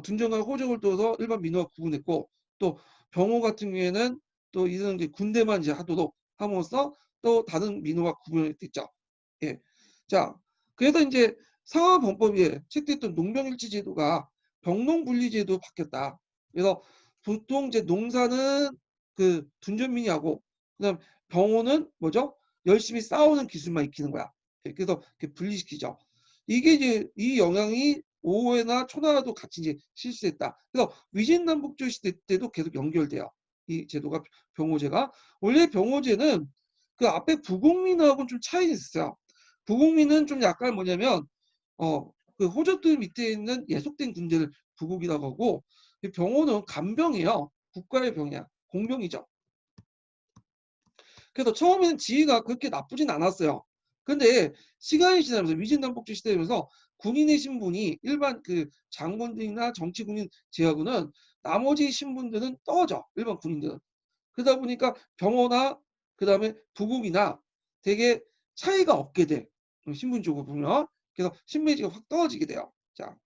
S1: 둔전과 호적을 둬서 일반 민호와 구분했고 또 병호 같은 경우에는 또 이런 군대만 이제 하도록 함으로써 또 다른 민호와 구분을 했죠. 예. 자, 그래서 이제 상하범법에 채택했던 농병일치 제도가 병농분리제도 바뀌었다. 그래서 보통 이제 농사는 그 둔전민이 하고 그다음 병호는 뭐죠? 열심히 싸우는 기술만 익히는 거야. 그래서 이렇게 분리시키죠. 이게 이제 이 영향이 오해나 초나라도 같이 이제 실시했다. 그래서 위진남북조 시대 때도 계속 연결돼요. 이 제도가 병호제가 원래 병호제는 그 앞에 부국민하고는 좀 차이가 있어요. 부국민은 좀 약간 뭐냐면 그 호족들 밑에 있는 예속된 군대를 부국이라고 하고 병호는 간병이에요. 국가의 병이야. 공병이죠. 그래서 처음에는 지위가 그렇게 나쁘진 않았어요. 근데 시간이 지나면서 위진남북조 시대에 면서 군인의 신분이 일반 그 장군들이나 정치군인 제하고는 나머지 신분들은 떨어져. 일반 군인들은. 그러다 보니까 병호나 그다음에 부국이나 되게 차이가 없게 돼. 신분적으로 보면. 그래서 신분지가 확 떨어지게 돼요. 자,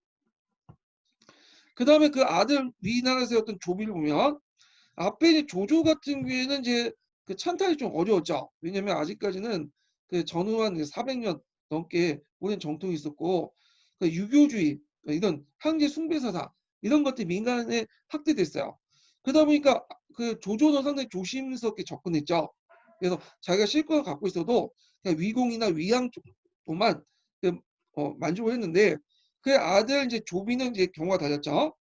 S1: 그다음에 그 아들 위나라에 세웠던 조비를 보면 앞에 이제 조조 같은 경우에는 이제 그 찬탈이 좀 어려웠죠. 왜냐면 아직까지는 그 전후한 400년 넘게 오랜 정통이 있었고 그 유교주의 이런 황제 숭배 사상 이런 것들이 민간에 확대됐어요. 그러다 보니까 그 조조는 상당히 조심스럽게 접근했죠. 그래서 자기가 실권을 갖고 있어도 그냥 위공이나 위양 쪽만 그 만족을 했는데 그 아들 이제 조비는 이제 경우가 달랐죠.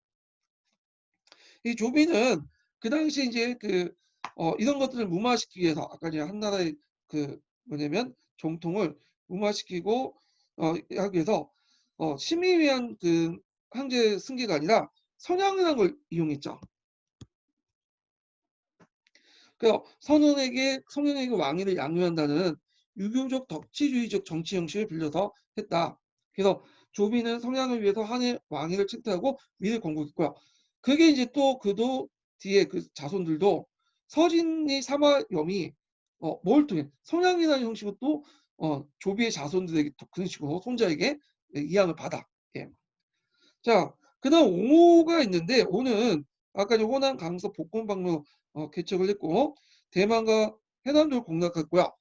S1: 이 조비는 그 당시 이제 그 이런 것들을 무마시키기 위해서 아까 이제 한나라의 그 뭐냐면 정통을 무마시키고 하기 위해서 심의 위한 그 황제 승계가 아니라 선양이라는 걸 이용했죠. 그래서 성현에게 왕위를 양육한다는 유교적 덕치주의적 정치 형식을 빌려서 했다. 그래서 조비는 성향을 위해서 한해 왕위를 채택하고 위를 건국했고요. 그게 이제 또 그도 뒤에 그 자손들도 서진이 사마염이 뭘 통해 성향이라는 형식으로 또 조비의 자손들에게 또 그런 식으로 손자에게 이양을 받아. 예. 자, 그다음 오가 있는데 오는 아까 이제 호남 강서 복권방로 개척을 했고 대만과 해남도를 공략했고요.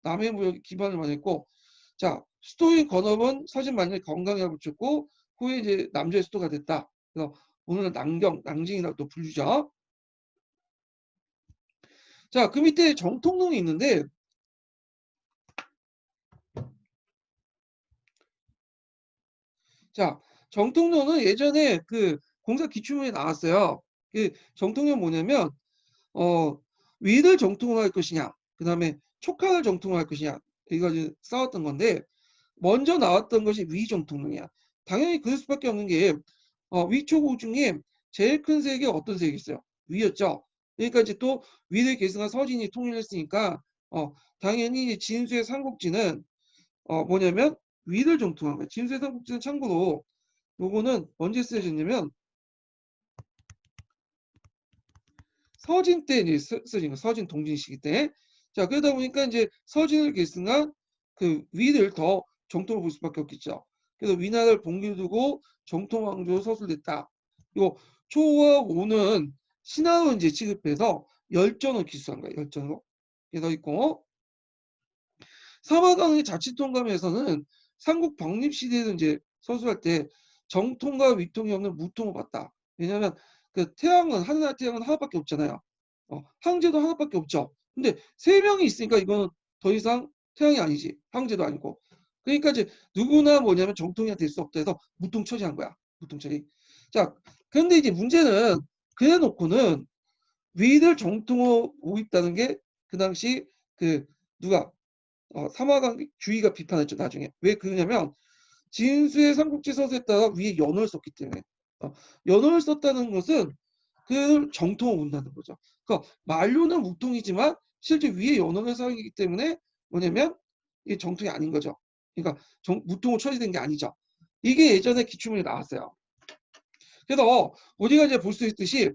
S1: 남해 무역에 기반을 마련했고 자 수도인 건업은 서진 만년에 건강에 붙였고 후에 이제 남조의 수도가 됐다. 그래서 오늘은 남경, 남징이라고 또 불리죠. 자, 그 밑에 정통동이 있는데 자 정통동은 예전에 그 공사 기출문에 나왔어요. 그 정통은 뭐냐면 위를 정통을 할 것이냐, 그 다음에 촉각을 정통을 할 것이냐, 이거 싸웠던 건데, 먼저 나왔던 것이 위 정통론이야. 당연히 그럴 수밖에 없는 게, 위촉우 중에 제일 큰 세계 어떤 세계 있어요? 위였죠. 그러니까 이제 또 위를 계승한 서진이 통일했으니까, 당연히 진수의 삼국지는, 뭐냐면 위를 정통한 거예요. 진수의 삼국지는 참고로, 요거는 언제 쓰여졌냐면, 서진 때 이제 쓰진 거, 서진 동진 시기 때. 자, 그러다 보니까 이제 서진을 계승한 그 위를 더 정통으로 볼 수밖에 없겠죠. 그래서 위나라를 봉기를 두고 정통 왕조로 서술됐다. 이거 초와 오는 신하로 이제 취급해서 열전을 기수한 거예요. 열전으로. 그래서 있고 사마강의 자치통감에서는 삼국 병립 시대에도 이제 서술할 때 정통과 위통이 없는 무통을 봤다. 왜냐하면 그 태양은 하늘나라 태양은 하나밖에 없잖아요. 황제도 하나밖에 없죠. 근데 세 명이 있으니까 이거는 더 이상 태양이 아니지. 황제도 아니고. 그러니까 이제 누구나 뭐냐면 정통이 될 수 없다 해서 무통 처리한 거야. 무통 처리. 자, 그런데 이제 문제는 그래 놓고는 위를 정통으로 보고 있다는 게 그 당시 그 누가 사마강 주의가 비판했죠. 나중에. 왜 그러냐면 진수의 삼국지 서술에 따라 위에 연호를 썼기 때문에 연호를 썼다는 것은 그 정통을 본다는 거죠. 그러니까 만료는 무통이지만 실제 위에 연호를 사용이기 때문에 뭐냐면 이게 정통이 아닌 거죠. 그러니까 무통으로 처리된 게 아니죠. 이게 예전에 기출문에 나왔어요. 그래서 우리가 이제 볼 수 있듯이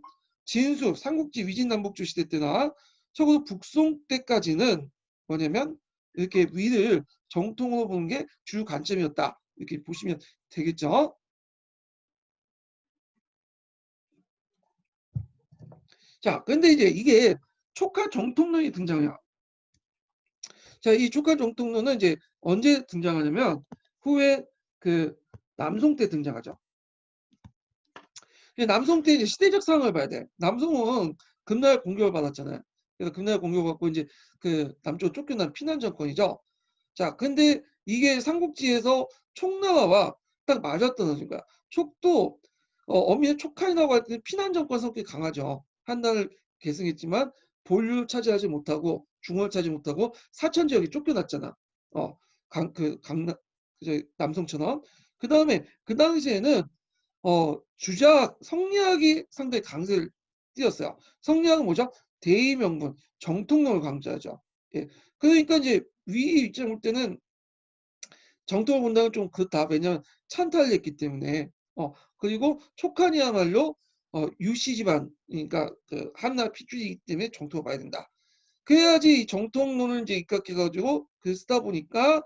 S1: 진수, 삼국지 위진남북조 시대 때나 적어도 북송 때까지는 뭐냐면 이렇게 위를 정통으로 보는 게 주 관점이었다. 이렇게 보시면 되겠죠. 자, 근데 이제 이게 촉화 정통론이 등장해요. 자, 이 촉화 정통론은 이제 언제 등장하냐면 후에 그 남송 때 등장하죠. 남송 때 이제 시대적 상황을 봐야 돼. 남송은 금나라 공격을 받았잖아요. 그래서 금나라 공격을 받고 이제 그 남쪽 쫓겨난 피난 정권이죠. 자, 근데 이게 삼국지에서 촉나라와 딱 맞아떨어진 거야. 촉도 어미의 촉칼이라고 할 때는 피난 정권 성격이 강하죠. 한나라를 계승했지만 본류 차지하지 못하고 중원을 차지 못하고 사천 지역이 쫓겨났잖아. 강남 남성처럼. 그 다음에 그 당시에는 주작 성리학이 상당히 강세를 띄었어요. 성리학은 뭐죠? 대의명분, 정통력을 강조하죠. 예. 그러니까 이제 위 입장 볼 때는 정통을 본다면 좀 그렇다. 왜냐면 찬탈을 했기 때문에. 그리고 촉한이야말로 유씨 집안, 그러니까 그 한나라 핏줄이기 때문에 정통을 봐야 된다. 그래야지 이 정통론을 이제 입각해 가지고 글 쓰다 보니까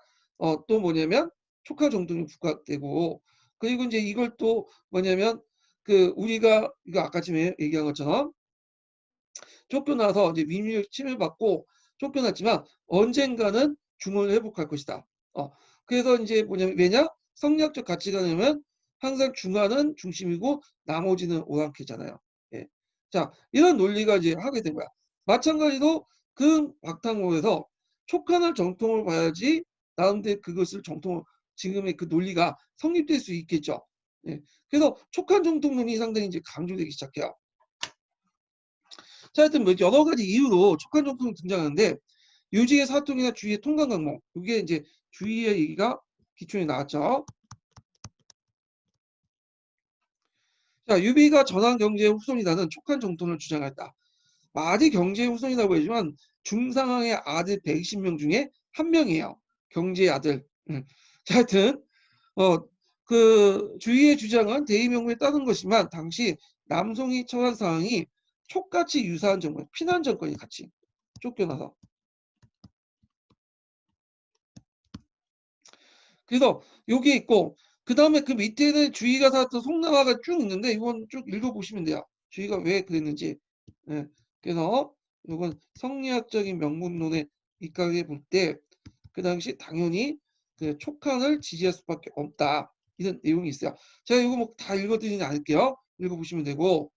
S1: 또 뭐냐면 촉한 정통이 부각되고, 그리고 이제 이걸 또 뭐냐면 그 우리가 이거 아까 전에 얘기한 것처럼 쫓겨나서 이제 민주적 침해받고 쫓겨났지만 언젠가는 중원을 회복할 것이다. 그래서 이제 뭐냐면 왜냐? 성리학적 가치관이면 항상 중화는 중심이고 나머지는 오랑캐잖아요. 예. 자, 이런 논리가 이제 하게 된 거야. 마찬가지로 그 박탕호에서 촉한을 정통을 봐야지 나름대로 그것을 정통 지금의 그 논리가 성립될 수 있겠죠. 예. 그래서 촉한 정통론이 상당히 이제 강조되기 시작해요. 자, 하여튼 뭐 여러 가지 이유로 촉한 정통이 등장하는데 유지의 사통이나 주의의 통관 강목, 이게 이제 주의의 얘기가 기초에 나왔죠. 자, 유비가 전환 경제의 후손이라는 촉한 정통을 주장했다. 말이 경제의 후손이라고 하지만 중상황의 아들 120명 중에 한 명이에요. 경제의 아들. 자, 하여튼 그 주의의 주장은 대의명분에 따른 것이지만 당시 남송이 처한 상황이 촉같이 유사한 정권, 피난 정권이 같이 쫓겨나서. 그래서 여기 있고 그 다음에 그 밑에는 주의가 살았던 송나라가 쭉 있는데 이건 쭉 읽어보시면 돼요. 주의가 왜 그랬는지. 예. 그래서 이건 성리학적인 명분론에 입각해 볼 때 그 당시 당연히 그 촉한을 지지할 수밖에 없다. 이런 내용이 있어요. 제가 이거 뭐 다 읽어드리진 않을게요. 읽어보시면 되고.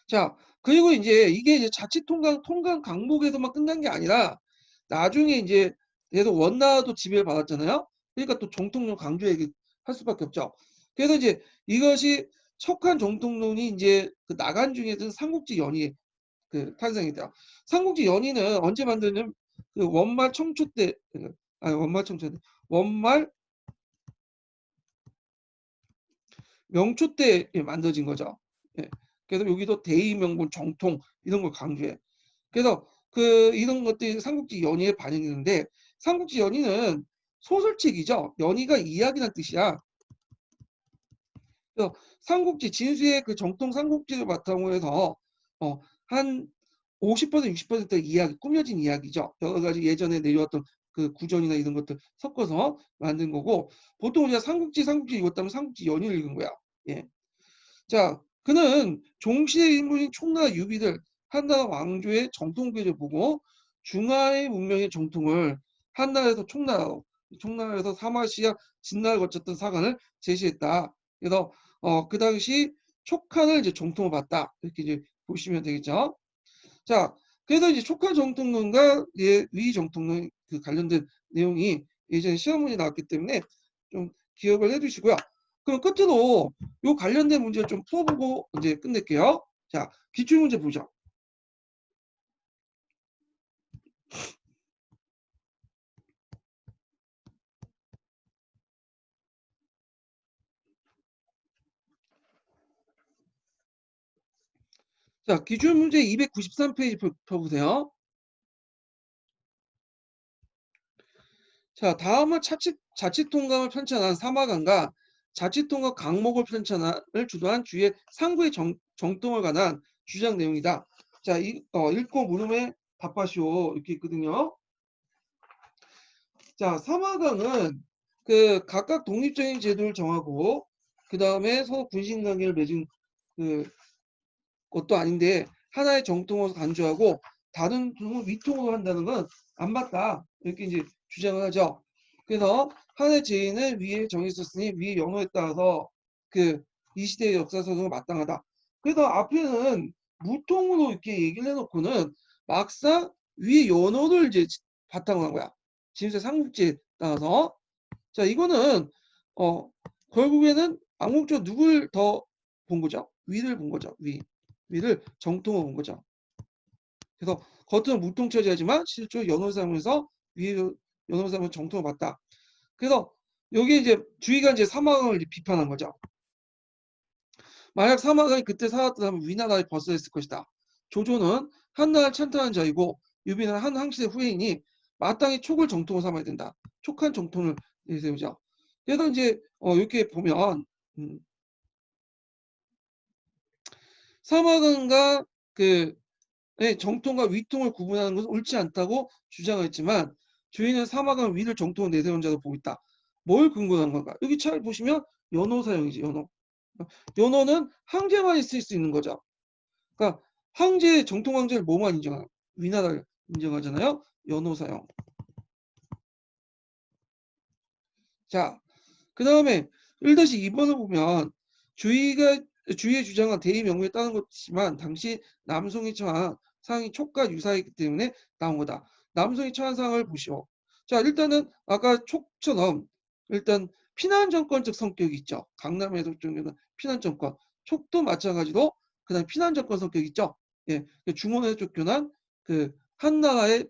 S1: 자, 그리고 이게 이제 자칫 통관 강목에서만 끝난 게 아니라 나중에 이제 얘도 원나라도 지배를 받았잖아요. 그러니까 또 정통론 강조 얘기할 수밖에 없죠. 그래서 이제 이것이 척한 정통론이 이제 그 나간 중에서 삼국지 연의 그 탄생이 돼요. 삼국지 연의는 언제 만드냐면 그 원말 청초 때, 아니 원말 청초 때, 원말 명초 때 만들어진 거죠. 예. 그래서 여기도 대의명분 정통 이런 걸 강조해. 그래서 그 이런 것들이 삼국지 연의에 반영되는데 삼국지 연의는 소설책이죠. 연의가 이야기란 뜻이야. 그래서 삼국지 진수의 그 정통 삼국지를 바탕으로 해서 한 50% 60% 이야기 꾸며진 이야기죠. 여러 가지 예전에 내려왔던 그 구전이나 이런 것들 섞어서 만든 거고 보통 우리가 삼국지 읽었다면 삼국지 연의를 읽은 거야. 예. 자, 그는 종시의 인물인 총나라 유비들 한나라 왕조의 정통교를 보고 중화의 문명의 정통을 한나라에서 총나라에서 사마시아 진나라를 거쳤던 사관을 제시했다. 그래서 그 당시 촉한을 이제 정통을 봤다. 이렇게 이제 보시면 되겠죠. 자, 그래서 이제 촉한 정통론과 위 정통론 그 관련된 내용이 예전에 시험 문제 나왔기 때문에 좀 기억을 해두시고요. 그럼 끝으로 요 관련된 문제를 좀 풀어보고 이제 끝낼게요. 자, 기출문제 보죠. 자, 기출문제 293페이지 펴보세요. 자, 다음은 자치통감을 편찬한 사마관과 자치통감 강목을 편찬을 주도한 주의 상부의 정통을 관한 주장 내용이다. 자, 읽고 물음에 답하시오. 이렇게 있거든요. 자, 사마강은 그 각각 독립적인 제도를 정하고 그 다음에 서로 군신관계를 맺은 그 것도 아닌데 하나의 정통으로 간주하고 다른 통을 위통으로 한다는 건 안 맞다. 이렇게 이제 주장을 하죠. 그래서 하나의 제인을 위에 정했었으니 위의 연호에 따라서 그 이 시대의 역사서는 마땅하다. 그래서 앞에는 무통으로 이렇게 얘기를 해놓고는 막상 위의 연호를 이제 바탕으로 한 거야. 지금의 삼국지에 따라서. 자, 이거는 결국에는 암묵적으로 누굴 더 본 거죠? 위를 본 거죠. 위를 정통으로 본 거죠. 그래서 겉으로 물통처리하지만 실제로 연호상에서 위를 연호상을 정통으로 봤다. 그래서 여기 이제 주의가 이제 사마강을 비판한 거죠. 만약 사마강이 그때 살았더라면 위나라에 벗어났을 것이다. 조조는 한나라를 찬탄한 자이고 유비는 한 항시대 후예이니 마땅히 촉을 정통으로 삼아야 된다. 촉한 정통을 내세우죠. 그래서 이제 이렇게 보면 사마관과 그 정통과 위통을 구분하는 것은 옳지 않다고 주장했지만 주인은 사마관 위를 정통으로 내세운 자도 보고 있다. 뭘 근거로 한 건가? 여기 잘 보시면 연호 사용이지, 연호. 연호는 황제만이 쓸 수 있는 거죠. 그러니까 황제, 정통 황제를 뭐만 인정하나? 위나라를 인정하잖아요. 연호 사용. 자, 그 다음에 1-2번을 보면 주의의 주장은 대의 명분에 따른 것이지만 당시 남송이 처한 상이 촉과 유사했기 때문에 나온 거다. 남송이 처한 상을 보시오. 자, 일단은 아까 촉처럼 일단 피난 정권적 성격이 있죠. 강남에도 쪽에는 피난 정권. 촉도 마찬가지로 그다음 피난 정권 성격이 있죠. 예, 중원에 쫓겨난 그 한나라의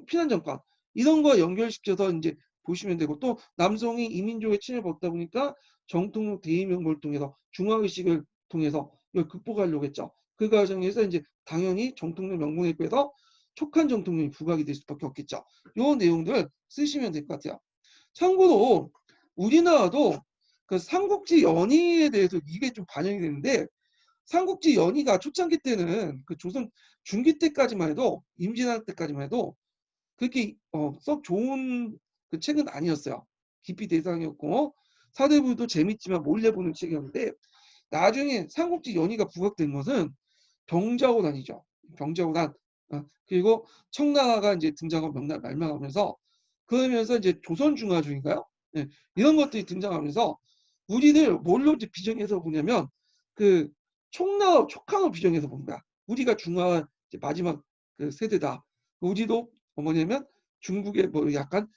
S1: 피난 정권 이런 거 연결시켜서 이제 보시면 되고 또 남성이 이민족의 침해를 받다 보니까 정통 대의명분을 통해서 중화의식을 통해서 이걸 극복하려고 했죠. 그 과정에서 이제 당연히 정통령 명분에 빼서 촉한 정통령이 부각이 될 수밖에 없겠죠. 이 내용들 쓰시면 될 것 같아요. 참고로 우리나라도 그 삼국지 연의에 대해서 이게 좀 반영이 되는데 삼국지 연의가 초창기 때는 그 조선 중기 때까지만 해도 임진왜란 때까지만 해도 그렇게 썩 좋은 그 책은 아니었어요. 깊이 대상이었고 사대부도 재밌지만 몰래 보는 책이었는데 나중에 삼국지 연의가 부각된 것은 병자호란이죠. 병자호란. 그리고 청나라가 이제 등장하고 명나라 말망하면서 그러면서 이제 조선중화주의인가요? 네, 이런 것들이 등장하면서 우리를 뭘로 이제 비정해서 보냐면 그 총나라 촉한으로 비정해서 본다. 우리가 중화 마지막 그 세대다. 우리도 뭐냐면 중국의 뭐 약간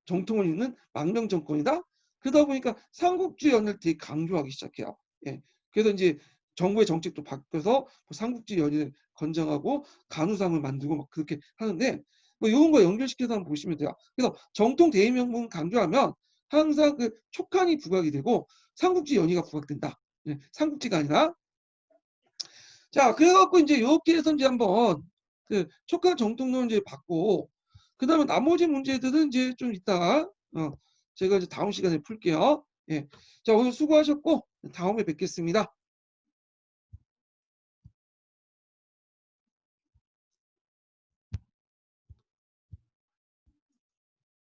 S1: 정통을 잇는 망명 정권이다. 그러다 보니까 삼국지연을 되게 강조하기 시작해요. 예. 그래서 이제 정부의 정책도 바뀌어서 뭐 삼국지연을 건정하고 간우상을 만들고 막 그렇게 하는데 뭐 이런 거 연결시켜서 한번 보시면 돼요. 그래서 정통 대의명분 강조하면 항상 그 촉한이 부각이 되고 삼국지 연의가 부각된다. 예. 삼국지가 아니라 자 그래갖고 이제 이렇게 해서 이제 한번 그 촉한 정통론 이제 받고 그 다음에 나머지 문제들은 이제 좀 이따가 제가 이제 다음 시간에 풀게요. 예. 자 오늘 수고하셨고 다음에 뵙겠습니다.